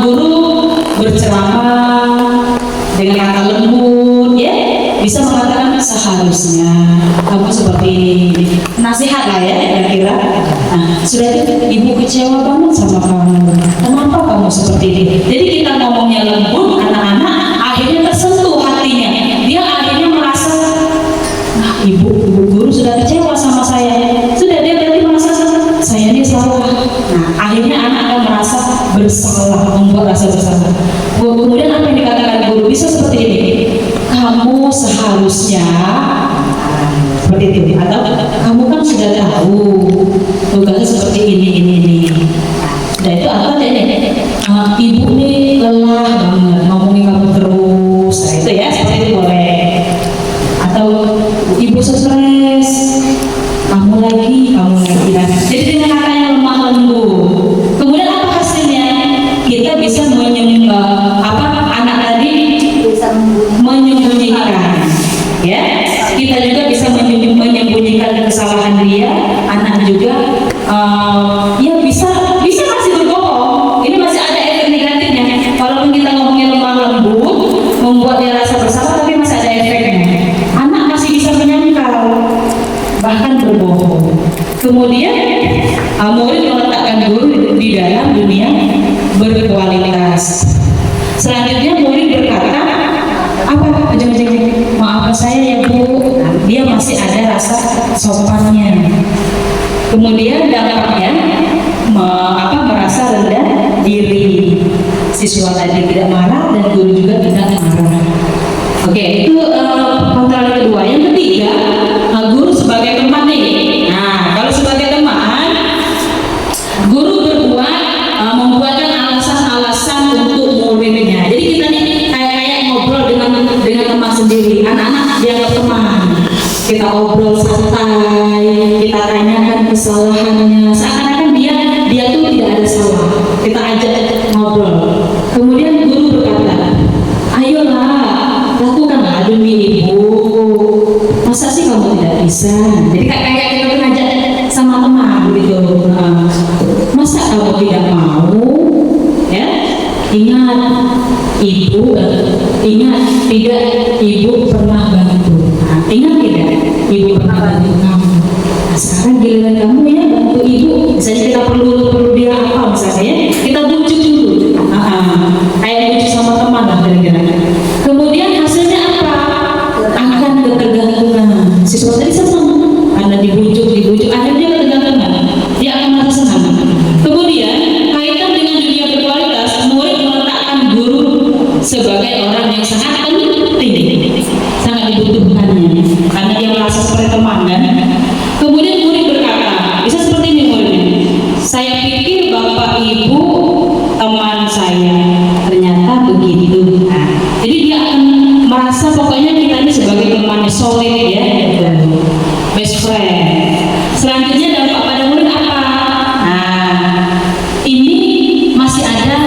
guru berceramah dengan kata lembut, ya bisa mengatakan seharusnya kamu seperti ini, nasihat lah ya kira-kira. Nah sudah itu ibu kecewa banget sama kamu, kenapa kamu seperti ini? Jadi kita ngomongnya lembut, anak-anak akhirnya tersentuh hatinya, dia akhirnya merasa ibu guru sudah kecewa sama saya, sudah dia berarti merasa saya ini salah. Nah akhirnya anak akan merasa bersalah, membuat rasa bersalah. Kemudian apa yang dikatakan guru bisa seperti ini, kamu seharusnya seperti itu, atau kamu kan sudah tahu tugasnya seperti ini. Nah itu atau ibu nih lelah banget ngomongin kamu terus. Nah itu ya seperti itu boleh. Atau ibu stres, kamu lagi. Nah, jadi dengan kata yang lemah lembut. Kemudian apa hasilnya? Kita bisa anak tadi menyembunyikan, ya. Kita juga bisa menyembunyikan kesalahan dia. Anak juga, ya bisa masih berbohong. Ini masih ada efek negatifnya. Walaupun kita ngomongnya lemah lembut, membuat dia rasa bersalah, tapi masih ada efeknya. Anak masih bisa menyangkal, bahkan berbohong. Kemudian murid meletakkan guru di dalam dunia berkualitas. Selanjutnya murid berkata, apa? Maaf saya ya bu. Dia masih ada rasa sopannya. Kemudian dampaknya merasa rendah diri. Siswa tadi tidak marah dan guru juga tidak marah. Oke, itu kontrol kedua. Yang ketiga, guru sebagai teman nih. Nah, kalau sebagai teman, guru membuatkan alasan-alasan untuk muridnya. Jadi kita nih kayak ngobrol dengan teman sendiri. Anak-anak dianggap teman. Kita obrol santai, kita tanyakan kesalahannya. Seakan-akan dia tuh tidak ada salah. Kita ajak ngobrol. Kemudian guru berkata, ayolah, lakukanlah demi ibu. Masa sih kamu tidak bisa? Jadi kayak kita ngajak sama teman gitu. Masa kamu tidak mau? Ya, ingat tidak ibu pernah bantu. Ingat tidak ibu pernah bantu kamu. Nah, sekarang giliran kamu ya bantu ibu. Misalnya kita perlu dia apa misalnya ya, kita bujuk dulu. Kayak bujuk sama teman lah kira-kira. Kemudian hasilnya apa? Akan ketergantungan. Siswa tadi senang karena dibujuk, akhirnya dia ketergantungan. Dia akan merasa senang. Kemudian kaitan dengan dunia berkualitas, murid meletakkan guru sebagai orang yang sangat penting, sangat dibutuhkannya, karena dia merasa seperti teman kan. Kemudian murid berkata, bisa seperti ini muridnya, saya pikir bapak ibu teman saya, ternyata begitu. Nah, jadi dia akan merasa pokoknya kita ini sebagai teman yang solid ya, best friend. Selanjutnya dampak pada murid apa? Nah, ini masih ada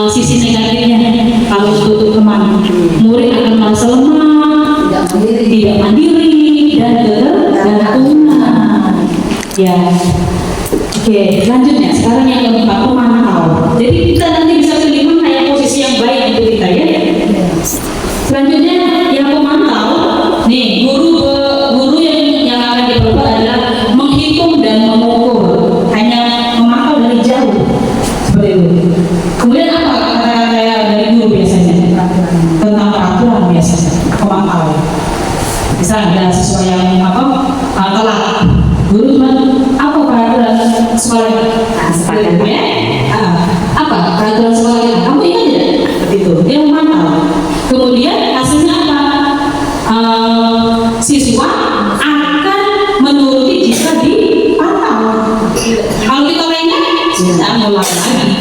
sisi negatifnya. Kalau untuk teman, murid akan merasa lemah, tidak mandiri, dan ketergantungan. Ya. Oke, selanjutnya sekarang yang keempat, pemantau. Jadi kita nanti bisa pilih mana yang posisi yang baik untuk kita ya. Selanjutnya yang pemantau, nih guru yang akan diperbuat adalah menghitung dan mengukur, hanya memantau dari jauh seperti itu. Kemudian apa kata-kata dari guru biasanya tentang peraturan biasanya pemantau. Misal ada siswa yang telat, guru cuma apa peraturan sekolah seperti itu ya? Apa peraturan sekolah? Kamu ingat tidak? Seperti itu. Dia memantau. Kemudian hasilnya apa? Siswa akan menuruti jika dipantau. Kalau kita lengah, kita ngulang lagi.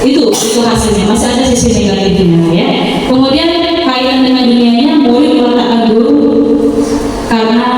Itu hasilnya. Masih ada sisi negatifnya ya. Kemudian kaitan dengan dunianya, murid meletakkan guru karena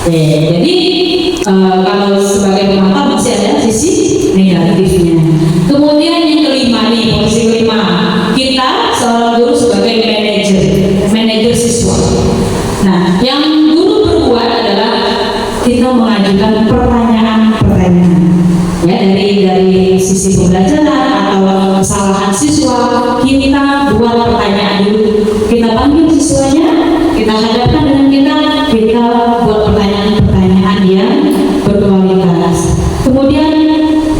Jadi kalau sebagai pemantau masih ada sisi negatifnya. Kemudian yang kelima nih, posisi kelima, kita seorang guru sebagai manajer siswa. Nah, yang guru berbuat adalah kita mengajukan pertanyaan-pertanyaan, ya, dari sisi pembelajaran atau kesalahan siswa. Kita buat pertanyaan dulu, kita panggil siswanya, kita hadapkan dengan kita buat pertanyaan-pertanyaan yang berkualitas. Kemudian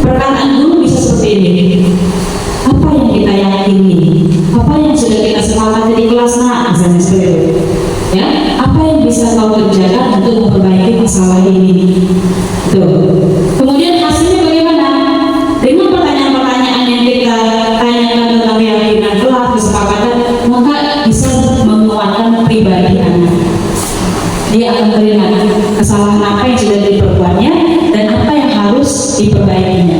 perkataan guru bisa seperti ini: apa yang kita yakini, apa yang sudah kita sepakati di kelas, nak, misalnya seperti itu. Ya, apa yang bisa kau kerjakan untuk memperbaiki masalah ini? Tuh. Kemudian hasilnya bagaimana? Dengan pertanyaan-pertanyaan yang kita tanyakan tentang keyakinan kelas, kesepakatan, maka bisa menguatkan pribadi anak. Dia akan melihat kesalahan apa yang sudah diperbuatnya dan apa yang harus diperbaikinya.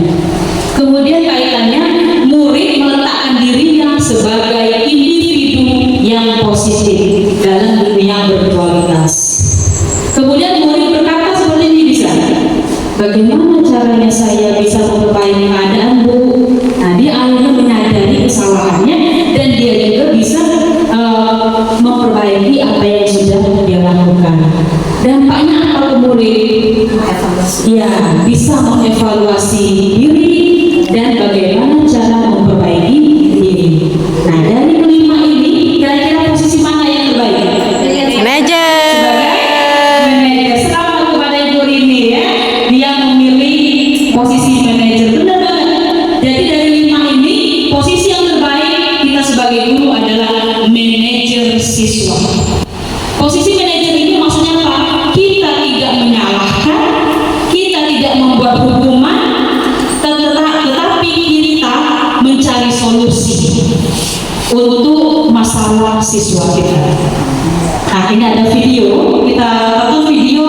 Kemudian kaitannya, murid meletakkan dirinya sebagai individu yang positif dalam dunia berkualitas. Kemudian murid berkata seperti ini, bisa, bagaimana caranya saya bisa memperbaiki keadaan, Bu? Nah, dia akhirnya menyadari kesalahannya dan dia juga bisa memperbaiki apa yang sudah dia lakukan. Dampaknya apa ke murid? Ya, bisa mengevaluasi diri dan bagaimana cara memperbaiki diri. Nah, dari kelima ini, kira-kira posisi mana yang terbaik? Manajer. Sebagai manajer. Selamat kepada Ibu Rini, ya. Dia memilih posisi manajer. Benar banget. Jadi dari lima ini, posisi yang terbaik kita sebagai guru adalah manajer siswa. Posisi manajer ini maksudnya apa? Kita tidak menyalahkan, kita tidak membuat hukuman, tetapi kita mencari solusi untuk masalah siswa kita. Nah, ini ada video, kita tonton video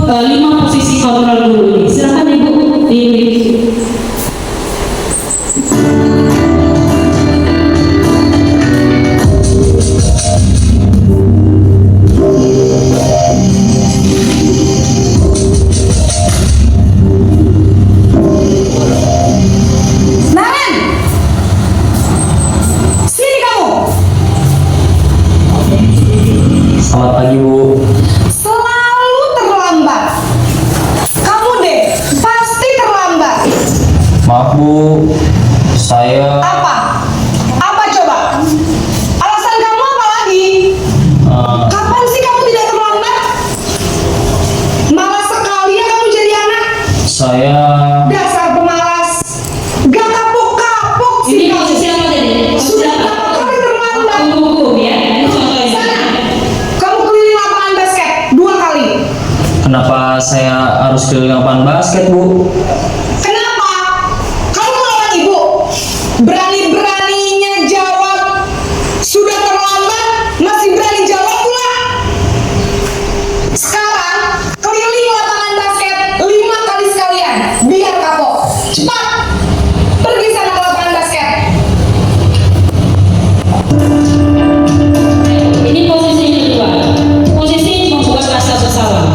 5 posisi kontrol dulu ini. Silakan Ibu dipilih. Naren, sini kamu. Selamat pagi, Bu. Selalu terlambat. Kamu deh, pasti terlambat. Maaf, Bu. Saya Apa? Apa coba? Alasan kamu apa lagi? Kapan sih kamu tidak terlambat? Malas sekali ya kamu jadi anak. saya Dasar pemalas. Gak kapok-kapok Ini sih kamu. posisi apa tadi? Sudah berapa kali terlambat? Hukum, ya. Ini contohnya. Sana, kamu keliling lapangan basket 2 kali. kenapa saya harus keliling lapangan basket, Bu? Kenapa? Kamu melawan ibu? Berani-beraninya jawab. Sudah terlambat, masih berani jawab pula. Sekarang, keliling lapangan basket 5 kali sekalian. Biar kapok. Cepat! Pergi sana ke lapangan basket. Ini posisi yang kedua. Posisi membuat rasa bersalah.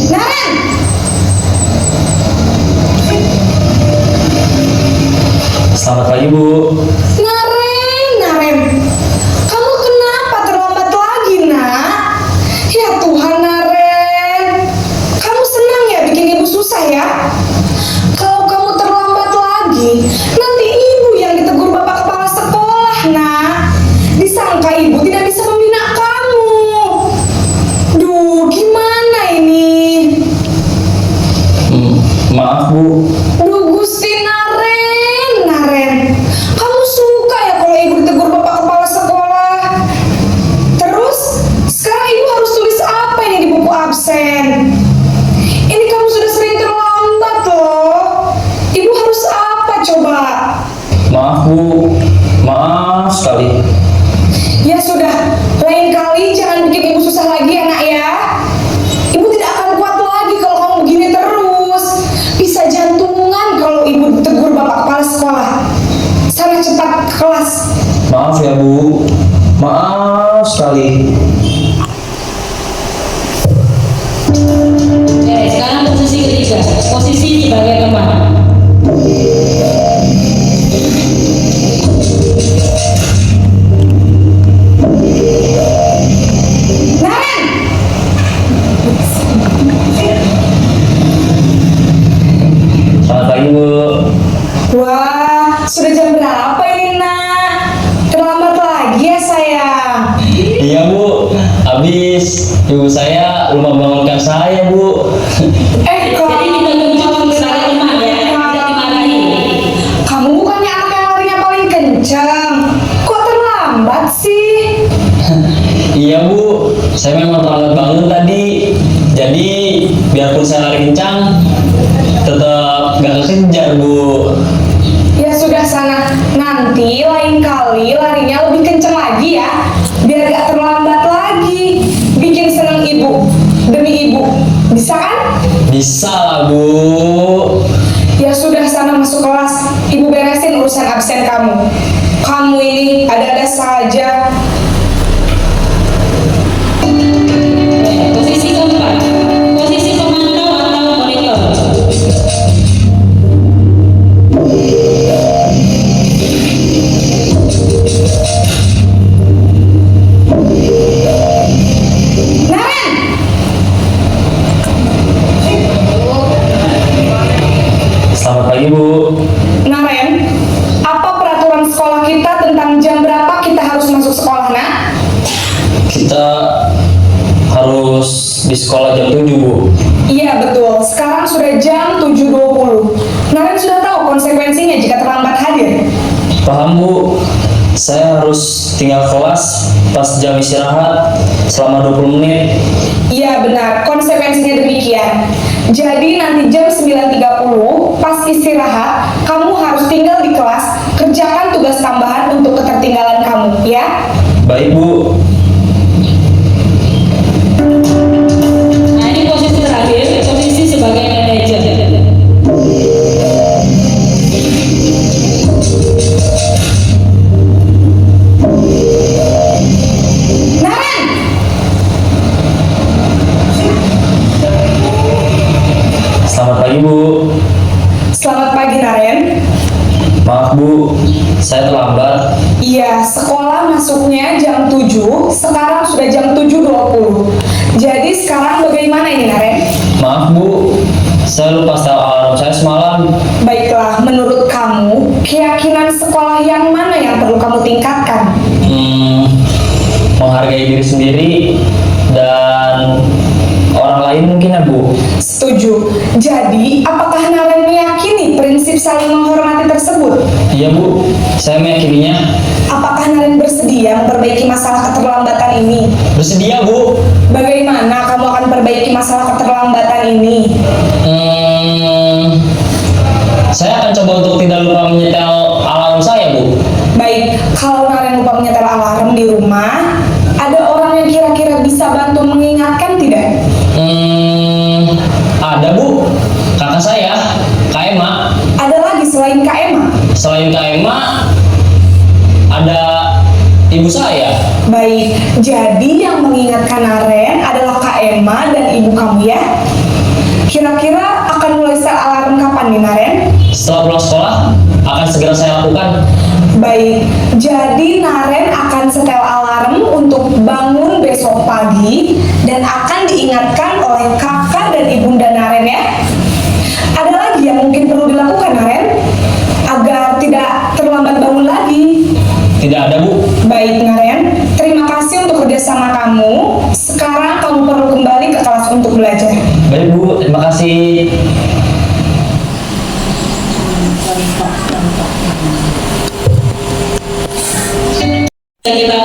Naren! Selamat pagi, Bu. Naren, kamu kenapa terlambat lagi, nak? Ya Tuhan, Naren, kamu senang ya bikin ibu susah ya? Kalau kamu terlambat lagi, nanti ibu yang ditegur bapak kepala sekolah, nak. Disangka ibu tidak bisa membina kamu. Duh, gimana ini? Maaf, Bu. Duh, Gusti Naren, kamu suka ya kalau ibu ditegur bapak kepala sekolah? Terus, sekarang ibu harus tulis apa ini di buku absen? Ini kamu sudah sering terlambat loh. Ibu harus apa coba? Maaf, Bu. Maaf sekali. Ya sudah, lain kali jangan bikin ibu susah lagi ya, nak ya. Ibu tidak akan kuat lagi kalau kamu begini terus. Bisa jantungan kelas. Maaf ya Bu, maaf sekali. Oke, sekarang posisi ketiga, posisi sebagai teman. Naren, Selamat pagi Bu. wah, sudah jam berapa ini nak? Terlambat lagi ya sayang. Iya Bu, habis ibu saya lupa bangunkan saya Bu. Eh, Jadi kita tunjuk sebagai teman ya, tidak dimarahi. kamu bukannya anak yang larinya paling kencang. Kok terlambat sih? Iya Bu, saya memang terlambat bangun tadi. Jadi biarpun saya lari kencang, tetap gak kekejar Bu. Ya sudah sana, nanti lain kali larinya lebih kencang lagi ya, biar gak terlambat lagi. Bikin seneng ibu, demi ibu, bisa kan? Bisa lah Bu. Ya sudah sana masuk kelas, ibu beresin urusan absen kamu. Kamu ini ada-ada saja. Oke, posisi keempat, posisi pemantau atau monitor. Naren, Selamat pagi Bu. Naren, apa peraturan sekolah kita tentang jam berapa kita harus masuk sekolah, nak? Kita harus di sekolah jam 7 Bu. Iya betul, sekarang sudah jam 7.20. Naren sudah tahu konsekuensinya jika terlambat hadir. Paham Bu. Saya harus tinggal kelas pas jam istirahat selama 20 menit. Iya benar, konsekuensinya demikian. Jadi nanti jam 9.30 pas istirahat, kamu harus tinggal di kelas, kerjakan tugas tambahan untuk ketertinggalan kamu, ya? Baik Bu. Nah, ini posisi terakhir, posisi sebagai manajer. Naren! Selamat pagi Bu. Selamat pagi Naren. Maaf Bu, saya terlambat. Iya, sekolah masuknya jam 7, sekarang sudah jam 7.20. Jadi sekarang bagaimana ini Naren? Maaf Bu, saya lupa setel alarm saya semalam. Baiklah, menurut kamu, keyakinan sekolah yang mana yang perlu kamu tingkatkan? Menghargai diri sendiri dan orang lain mungkin ya Bu. Setuju. Jadi, apakah Naren meyakini prinsip saling menghormati tersebut? Iya Bu, saya meyakininya. Apakah Naren bersedia memperbaiki masalah keterlambatan ini? Bersedia Bu. Bagaimana kamu akan perbaiki masalah keterlambatan ini? Saya akan coba untuk tidak lupa menyetel alarm saya Bu. Baik, kalau Naren lupa menyetel alarm di rumah, ada orang yang kira-kira bisa bantu mengingatkan tidak? Ada Bu, kakak saya, Kak Emma. Ada lagi selain Kak Emma? Selain Kak Emma, ada ibu saya. Baik, jadi yang mengingatkan Naren adalah Kak Emma dan ibu kamu ya? Kira-kira akan mulai setel alarm kapan nih Naren? Setelah pulang sekolah, akan segera saya lakukan. Baik, jadi Naren akan setel alarm untuk bangun besok pagi dan akan diingatkan oleh kakak dan ibunda Naren ya. Ada lagi yang mungkin perlu dilakukan Naren agar tidak terlambat bangun lagi? Tidak ada Bu. Baik Naren, terima kasih untuk kerjasama kamu. Sekarang kamu perlu kembali ke kelas untuk belajar. Baik Bu, terima kasih. Kita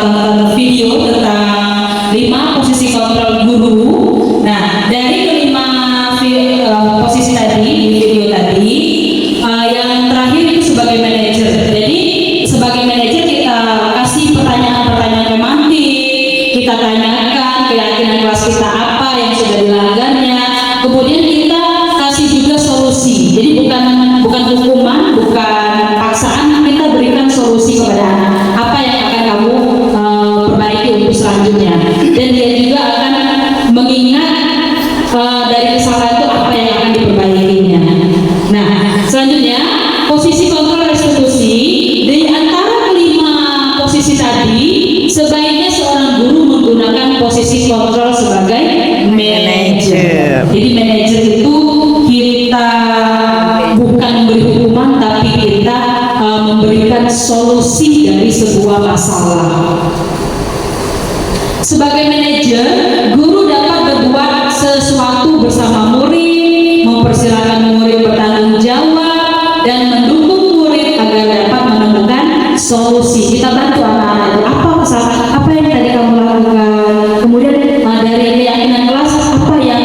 tonton video tentang 5 posisi kontrol guru. Nah, dari kelima posisi tadi di video tadi, yang terakhir itu sebagai manajer. Jadi sebagai manajer kita kasih pertanyaan-pertanyaan romantis, kita tanyakan keyakinan kelas kita apa yang sudah dilanggarnya, kemudian kita kasih juga solusi. Jadi bukan hukuman, bukan paksaan, kita berikan solusi. bukan memberi hukuman, tapi kita memberikan solusi dari sebuah masalah. Sebagai manajer, guru dapat berbuat sesuatu bersama murid, mempersilahkan murid bertanggung jawab, dan mendukung murid agar dapat menemukan solusi. Kita bantu anak-anak itu, apa masalah, apa yang tadi kamu lakukan, kemudian dari keyakinan kelas apa yang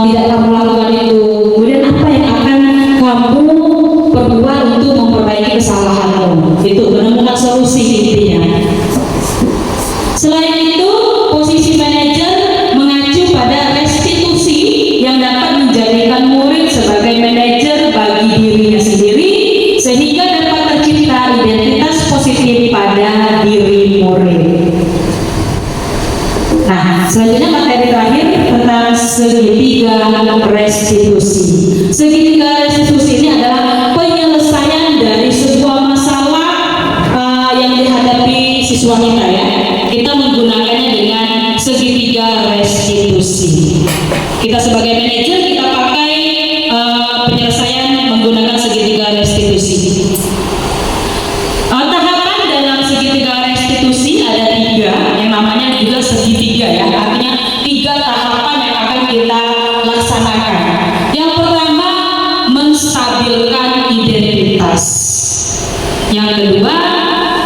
tidak kamu lakukan itu, kemudian apa yang akan kamu perbuat untuk memperbaiki kesalahanmu. Itu menemukan solusi intinya. Selain itu, posisi manajer mengacu pada restitusi yang dapat menjadikan murid sebagai manajer bagi dirinya sendiri, sehingga dapat tercipta identitas positif pada diri murid. Nah, selanjutnya materi terakhir tentang segitiga restitusi. Segitiga restitusi ini adalah penyelesaian dari sebuah masalah yang dihadapi siswa kita ya. Kita menggunakannya dengan segitiga restitusi. Kita sebagai manajer kita pakai penyelesaian menggunakan segitiga restitusi. Tahapan dalam segitiga restitusi ada 3, yang namanya juga segitiga ya, artinya 3 tahapan yang akan kita laksanakan. Yang pertama, menstabilkan identitas. Yang kedua,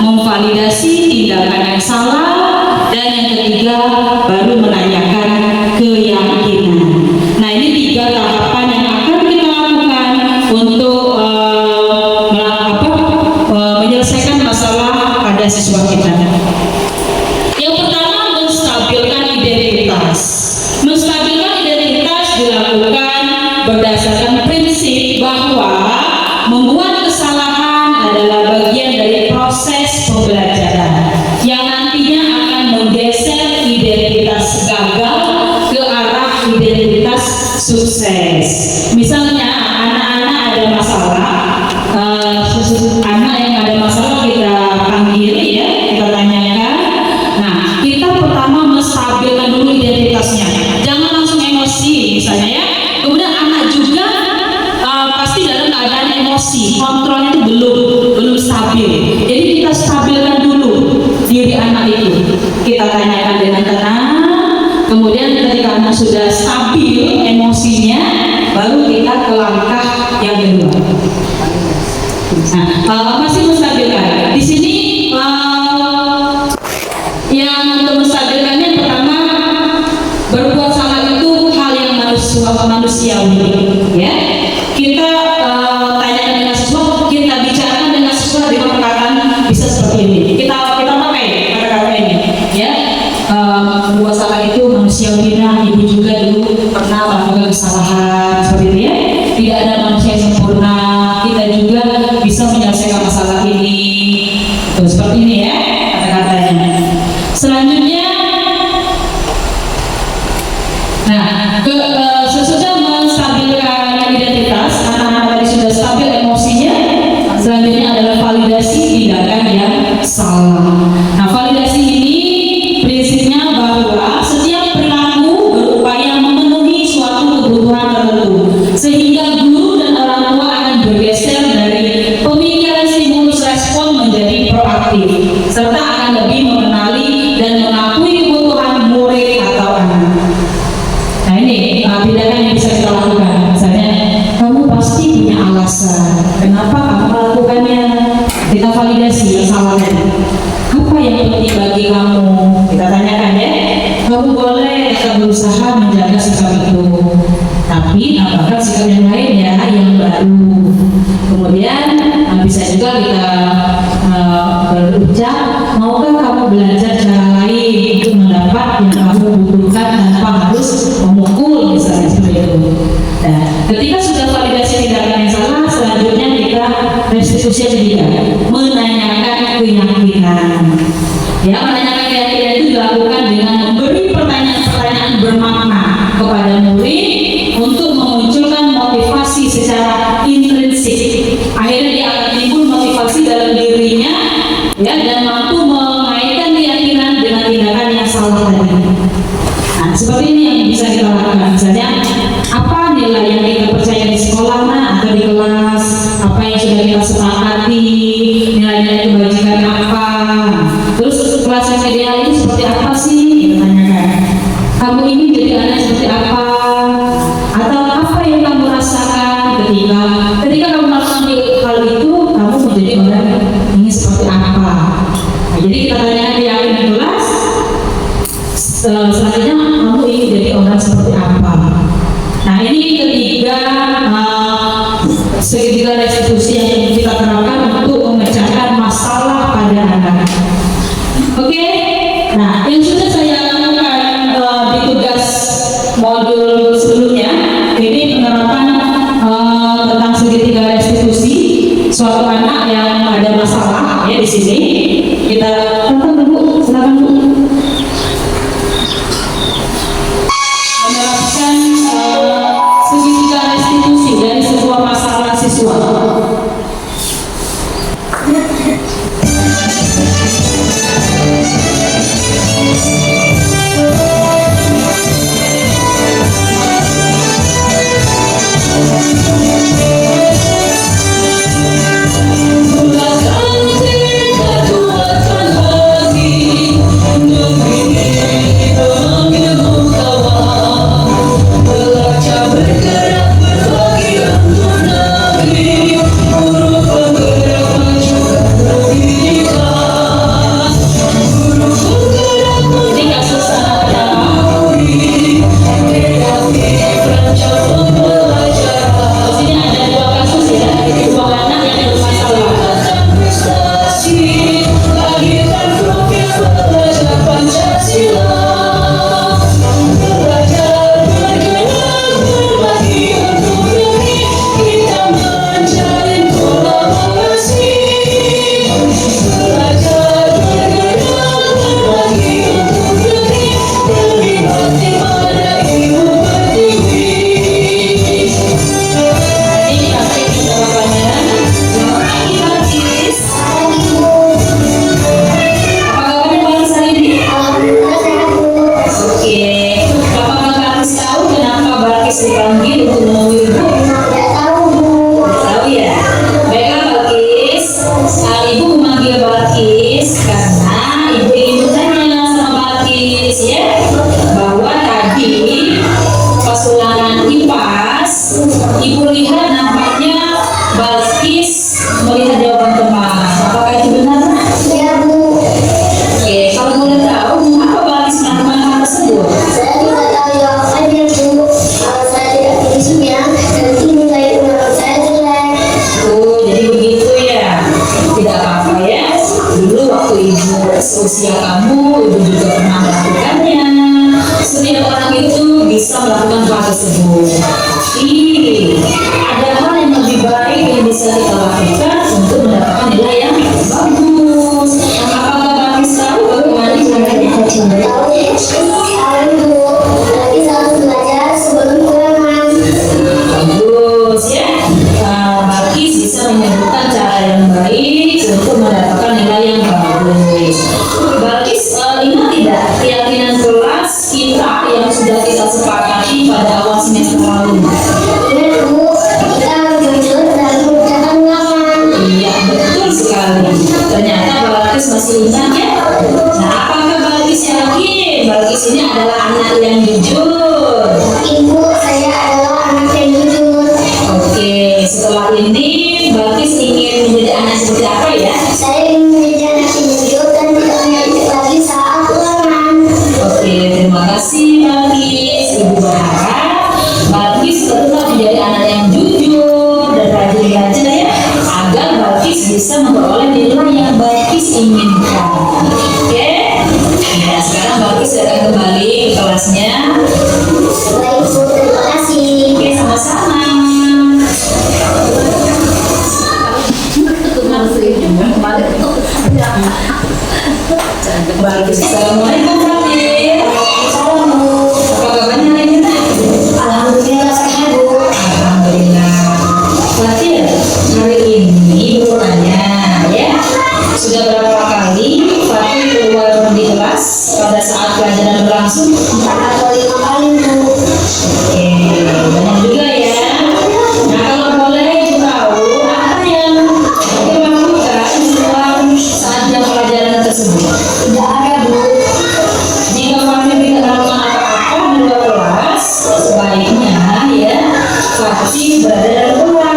memvalidasi tindakan yang salah, dan yang ketiga baru menanyakan keyakinan. Nah, ini 3 tahapan yang akan kita lakukan untuk menyelesaikan masalah pada siswa kita. Yang pertama, menstabilkan identitas. Menstabilkan identitas dilakukan berdasarkan prinsip bahwa membuat kesalahan adalah bagian dari proses pembelajaran yang nantinya akan menggeser identitas gagal ke arah identitas sukses. Misalnya anak-anak ada masalah, anak yang ada masalah kita panggil ya, kita tanyakan. Nah, kita pertama menstabilkan dulu identitasnya, jangan langsung emosi misalnya ya. Kemudian anak juga pasti dalam keadaan emosi, kontrolnya itu belum stabil. Jadi kita stabilkan dulu diri anak itu, kita tanyakan dengan tenang. Kemudian ketika anak sudah stabil emosinya, baru kita ke langkah yang kedua. Nah, masih menstabilkan. Di sini yang untuk menstabilkannya, pertama, berbuat salah itu hal yang manusiawi, ya. Kita tanyakan dengan siswa, kita bicarakan dengan siswa dengan perkataan bisa seperti ini. Kita pakai kata-kata ini, ya. Berbuat salah itu manusiawi. Nah, ibu juga dulu pernah melakukan kesalahan seperti itu, ya. Tidak ada manusia yang sempurna. Kita juga bisa menyelesaikan masalah ini. Tuh, seperti ini ya kata-katanya. Selanjutnya, sesudah menstabilkan identitas, anak-anak tadi sudah stabil emosinya. Selanjutnya adalah validasi tindakan yang salah. Nah, validasi ini prinsipnya bahwa setiap perilaku berupaya memenuhi suatu kebutuhan tertentu, sehingga guru dan orang tua akan bergeser dari pemikiran stimulus respon menjadi proaktif, serta akan lebih mengenali dan mengakui kebutuhan murid atau anak. Nah, ini tindakan yang bisa kita lakukan. Misalnya, kamu pasti punya alasan kenapa kamu melakukannya. Kita validasi yang salah tadi. Apa yang penting bagi kamu? Kita tanyakan ya. Kamu boleh tetap berusaha menjaga sikap itu, tapi apakah sikap yang lain ya yang baru. Kemudian bisa juga kita berucap, maukah kamu belajar cara lain untuk mendapat yang kamu butuhkan tanpa harus memukul misalnya seperti itu. Nah, ketika sudah validasi tindakan yang salah, selanjutnya kita restitusi ketiga, menanyakan keyakinan. Ya, menanyakan keyakinan itu dilakukan dengan memberi pertanyaan-pertanyaan bermakna kepada murid untuk memunculkan motivasi secara intrinsik. Akhirnya dia akan timbul motivasi dalam dirinya, ya, dan mampu mengaitkan keyakinan dengan tindakan yang salah tadi. Nah, seperti ini yang bisa kita lakukan. Misalnya, apa nilai yang kita percaya Ketika kamu melakukan hal itu, kamu menjadi orang yang ingin seperti apa? Nah, jadi kita tanya dia di kelas, selanjutnya kamu ingin jadi orang seperti apa? Nah, ini ketiga segitiga restitusi yang kita terapkan untuk memecahkan masalah pada anak. Oke, nah yang sudah saya lakukan di tugas modul sebelumnya, ini penerapan tentang segitiga restitusi suatu anak yang ada masalah ya di sini. Kita tonton dulu, silakan Bu. Menerapkan segitiga restitusi dari sebuah masalah siswa. Usia kamu, ibu juga pernah melakukannya. Setiap orang itu bisa melakukan hal tersebut. Tapi ada hal yang lebih baik yang bisa kita lakukan untuk mendapatkan nilai yang bagus. Apakah Bapak tahu bagaimana caranya? Bagus ya. Bakis bisa menyebutkan cara yang baik untuk mendapatkan nilai yang bagus. Bakis ingat tidak keyakinan kelas kita yang sudah kita sepakati pada awal semester lalu? Iya, betul sekali. Ternyata Bakis masih ingat ya. Nah, apakah Bakis yakin Bakis ini adalah anak yang jujur? Ibu, saya adalah anak yang jujur. Oke, setelah ini Bakis ingin menjadi anak seperti apa ya? Saya ingin menjadi anak yang jujur dan tidak menyakiti lagi saat ulangan. Oke, terima kasih Bakis. Ibu berharap Bakis tetap menjadi anak yang jujur dan rajin belajar ya, agar Bakis bisa memperoleh nilai yang Bakis inginkan. Oke, nah sekarang Bakis akan kembali ke kelasnya. Baik, Bu, terima kasih. Oke, sama-sama. Assalamualaikum Fatir. Apa kabarnya hari ini? Alhamdulillah sehat, Bu. Alhamdulillah. Fatir, hari ini Ibu tanya ya, sudah berapa kali Fatir keluar di kelas pada saat pelajaran berlangsung? 4 atau 5 kali, Bu. Oke, banyak juga ya. Nah, kalau boleh Ibu tahu apa yang Ibu lakukan di luar saat jam pelajaran tersebut? Tidak ada, Bu. Jika Fatir tidak melakukan apa-apa di luar kelas, sebaiknya ya Fatir berada dalam kelas.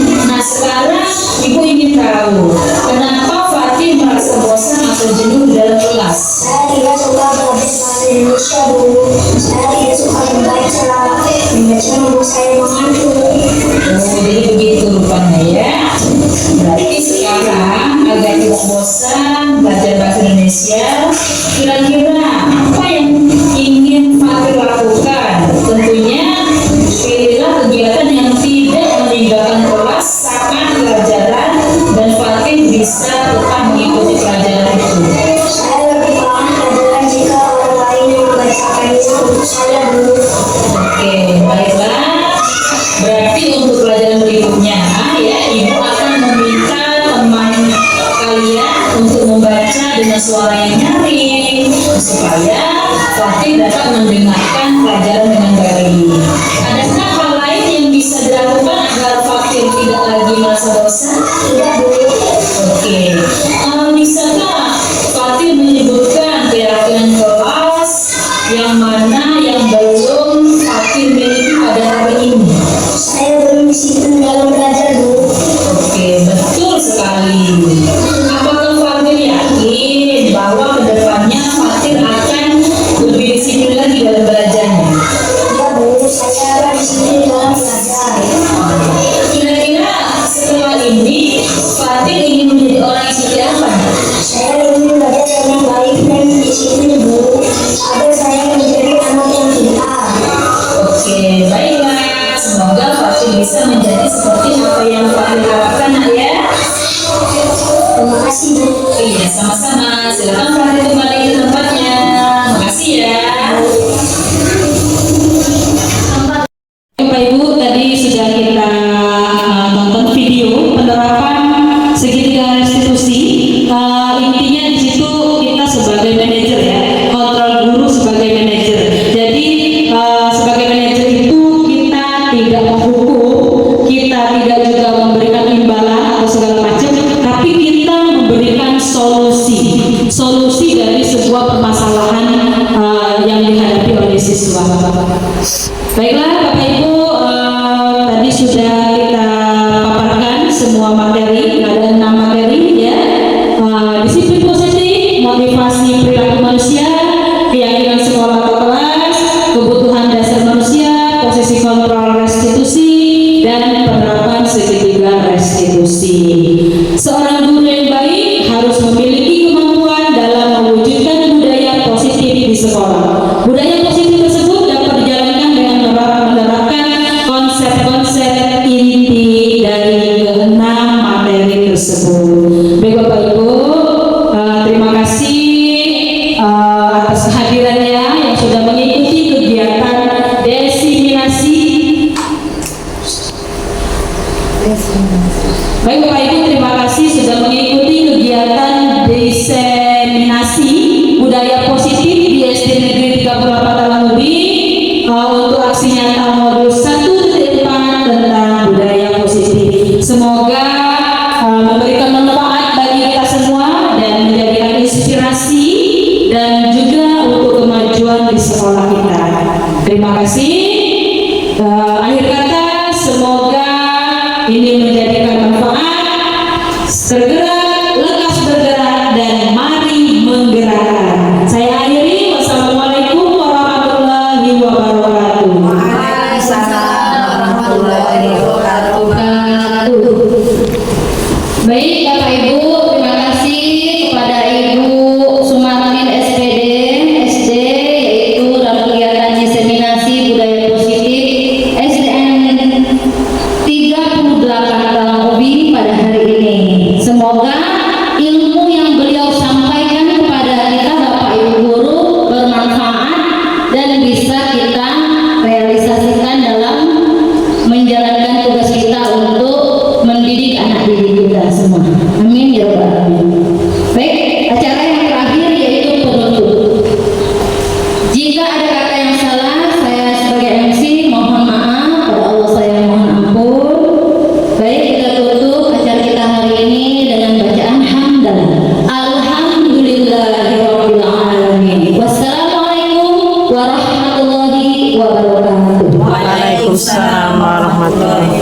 Nah sekarang ibu ingin tahu kenapa Fatih merasa bosan atau jenuh dalam kelas? Saya tidak suka belajar bahasa Indonesia, Bu. Saya tidak suka membaca. Membaca membuat saya mengantuk. Oh, jadi begitu rupanya ya. Berarti sekarang agar tidak bosan belajar bahasa Indonesia, kira-kira apa yang ingin Fatih lakukan? Tentunya pilihlah kegiatan yang tidak meninggalkan kelas saat pelajaran dan Fatih bisa tetap mengikuti pelajaran itu. Saya lebih paham pelajaran jika orang lain yang membacakannya untuk saya, Bu. Oke, baiklah. Berarti untuk pelajaran berikutnya ya, ibu akan meminta teman kalian untuk membaca dengan suara yang nyaring supaya Fatih dapat mendengarkan pelajaran dengan baik. Adakah hal lain yang bisa dilakukan agar Fatih tidak lagi merasa bosan? Tidak, Bu. Oke, bisakah Fatih menyebutkan keyakinan kelas yang mana yang belum Fatih miliki pada hari ini? Saya belum disiplin dalam belajar, Bu. Oke, betul sekali. Apakah Fatih yakin bahwa kedepannya Fatih akan lebih disiplin lagi dalam belajarnya? Tidak, Bu. Saya akan disiplin dalam belajar. Kira-kira setelah ini Fatih ingin menjadi orang yang seperti apa? Saya ingin belajar yang baik dan disiplin, Bu. Agar saya menjadi anak yang pintar. Oke, baiklah. Semoga Fatih bisa menjadi seperti apa yang Fatih harapkan, nak ya. Terima kasih, Bu. Iya, sama-sama. Silakan Fatih kembali ke tempatnya. Makasih ya. Bapak Ibu, tadi sudah kita tonton video penerapan segitiga restitusi. Intinya di situ kita sebagai manajer ya, kontrol guru sebagai manajer. Jadi sebagai manajer itu kita tidak menghukum, kita tidak juga memberikan imbalan atau segala macam, tapi kita memberikan solusi dari sebuah permasalahan yang dihadapi oleh siswa. Baiklah Bapak Ibu, tadi sudah kita paparkan semua materi, ada 6 materi ya. Disiplin positif, motivasi perilaku manusia, keyakinan sekolah atau kelas, kebutuhan dasar manusia, posisi kontrol restitusi, dan penerapan segitiga restitusi. Seorang guru yang baik harus memiliki kemampuan dalam mewujudkan budaya positif di sekolah. Budaya positif tersebut dapat dijalankan dengan menerapkan konsep-konsep inti dari ke-6 materi tersebut. Baik Bapak Ibu, terima kasih atas kehadirannya yang sudah mengikuti kegiatan desiminasi. Baik Bapak Ibu, terima kasih sudah mengikuti kegiatan diseminasi budaya positif di SD Negeri 38 Talangubi untuk aksi nyata modul 1.4 tentang budaya positif. Semoga memberikan manfaat bagi kita semua dan menjadikan inspirasi dan juga untuk kemajuan di sekolah kita. Terima kasih. Akhir kata, semoga ini menjadikan manfaat. Tergerak, lekas bergerak, dan mari menggerakkan. Saya akhiri. Wassalamualaikum warahmatullahi wabarakatuh. Baik Bapak Ibu, terima kasih kepada Ibu Sumarmin SPD SD, yaitu dalam kegiatan diseminasi budaya positif SDN 38 Talangubi pada hari ini. Semoga ilmu yang beliau sampaikan kepada kita Bapak Ibu guru bermanfaat dan bisa kita realisasikan dalam menjalankan tugas kita untuk mendidik anak didik kita semua. Amin ya rabbal alamin. Baik, acara yang terakhir yaitu penutup. Jika ada kata yang salah, saya sebagai MC mohon maaf, pada Allah saya mohon ampun. Baik, kita tutup acara kita hari ini dengan bacaan hamdalah. Alhamdulillahirabbil alamin. Wassalamualaikum warahmatullahi wabarakatuh. Waalaikumsalam warahmatullahi wabarakatuh.